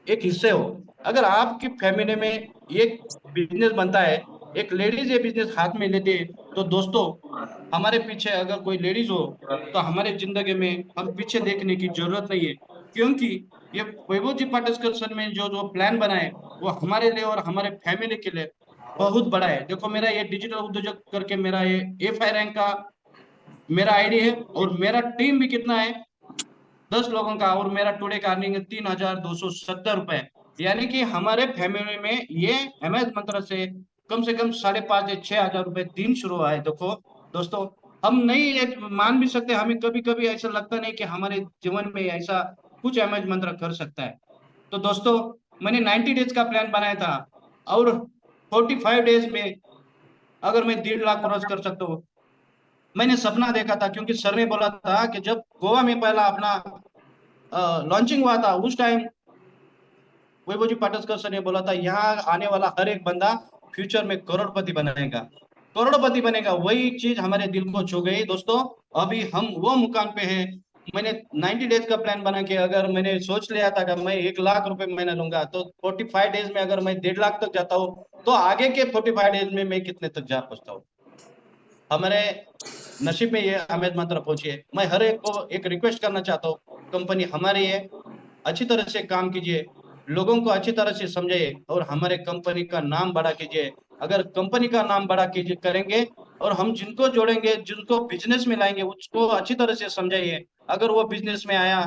Speaker 2: एक हिस्से हो। अगर आपकी फैमिली में एक बिजनेस बनता है, एक लेडीज ये बिजनेस हाथ में लेती है, तो दोस्तों हमारे पीछे अगर कोई लेडीज हो तो हमारे जिंदगी में हम पीछे देखने की जरूरत नहीं है। क्योंकि ये वैभव जी पाटसकर सर ने जो प्लान बनाए, वो हमारे लिए और हमारे फैमिली के लिए बहुत बड़ा है। देखो मेरा ये डिजिटल उद्योजक करके मेरा ये FI रैंक का मेरा आईडी है, और मेरा टीम भी कितना है 10 लोगों का, और मेरा टुडे का अर्निंग है 3270 रुपए। यानी कि हमारे फैमिली में ये MS मंत्र से कम 5,500 से 6,000 रुपए दिन शुरू हुआ है। देखो दोस्तों, हम नहीं मान भी सकते, हमें कभी कभी ऐसा लगता नहीं कि हमारे जीवन में ऐसा कुछ MS मंत्र कर सकता है। तो दोस्तों मैंने 90 डेज का प्लान बनाया था, और 45 डेज में अगर मैं 1.5 लाख क्रॉस कर सकता हूँ। मैंने सपना देखा था, क्योंकि सर ने बोला था कि जब गोवा में पहला अपना लॉन्चिंग हुआ था, उस टाइम वैभव जी पाटसकर सर ने बोला था, यहाँ आने वाला हर एक बंदा फ्यूचर में करोड़पति बनेगा। वही चीज हमारे दिल को छू गई। दोस्तों अभी हम वो मुकाम पे हैं। मैंने 90 डेज का प्लान बना के, अगर मैंने सोच लिया था कि मैं 1 लाख रुपए महीना लूंगा, तो 45 डेज में अगर मैं 1.5 लाख तक जाता हूँ, तो आगे के 45 डेज में मैं कितने तक जा पहुंचता हूँ। हमारे नसीब में ये अमेज मंत्र पहुंचिए। मैं हर एक को एक रिक्वेस्ट करना चाहता हूँ, कंपनी हमारी है, अच्छी तरह से काम कीजिए, लोगों को अच्छी तरह से समझाइए, और हमारे कंपनी का नाम बड़ा कीजिए। अगर कंपनी का नाम बड़ा कीजिए करेंगे, और हम जिनको जोड़ेंगे, जिनको बिजनेस में लाएंगे, उसको अच्छी तरह से समझाइए। अगर वो बिजनेस में आया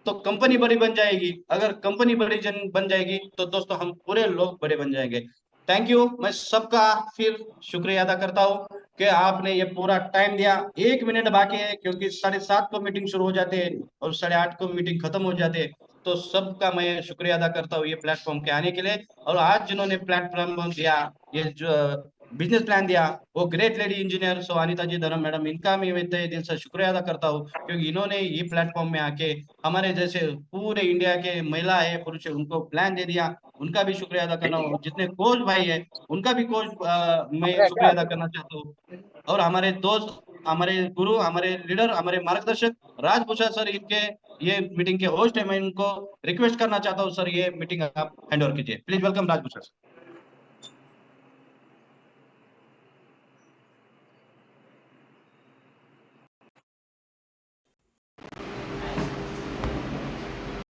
Speaker 2: तो कंपनी बड़ी बन जाएगी, अगर कंपनी बड़ी बन जाएगी तो दोस्तों हम पूरे लोग बड़े बन जाएंगे। Thank you. मैं सबका फिर शुक्रिया अदा करता हूँ कि आपने ये पूरा टाइम दिया। 1 मिनट बाकी है, क्योंकि 7:30 को मीटिंग शुरू हो जाते हैं और 8:30 को मीटिंग खत्म हो जाती है। तो सबका मैं शुक्रिया अदा करता हूँ ये प्लेटफॉर्म के आने के लिए। और आज जिन्होंने प्लेटफॉर्म दिया, ये जो बिजनेस प्लान दिया, वो great lady engineer so Anita ji Dharm madam, इनका मैं दिल से शुक्रिया अदा करता हूँ, क्योंकि इन्होंने ये प्लेटफॉर्म में आके हमारे जैसे पूरे इंडिया के महिला है, पुरुष है, उनको प्लान दे दिया। उनका भी शुक्रिया अदा करना हूँ। जितने कोच भाई है उनका भी मैं शुक्रिया अदा करना चाहता हूँ। और हमारे दोस्त, हमारे गुरु, हमारे लीडर, हमारे मार्गदर्शक राजभूषण सर, इनके ये मीटिंग के होस्ट है, मैं इनको रिक्वेस्ट करना चाहता हूँ, सर ये मीटिंग आप हैंड ओवर कीजिए। Please welcome Rajbhushan sir.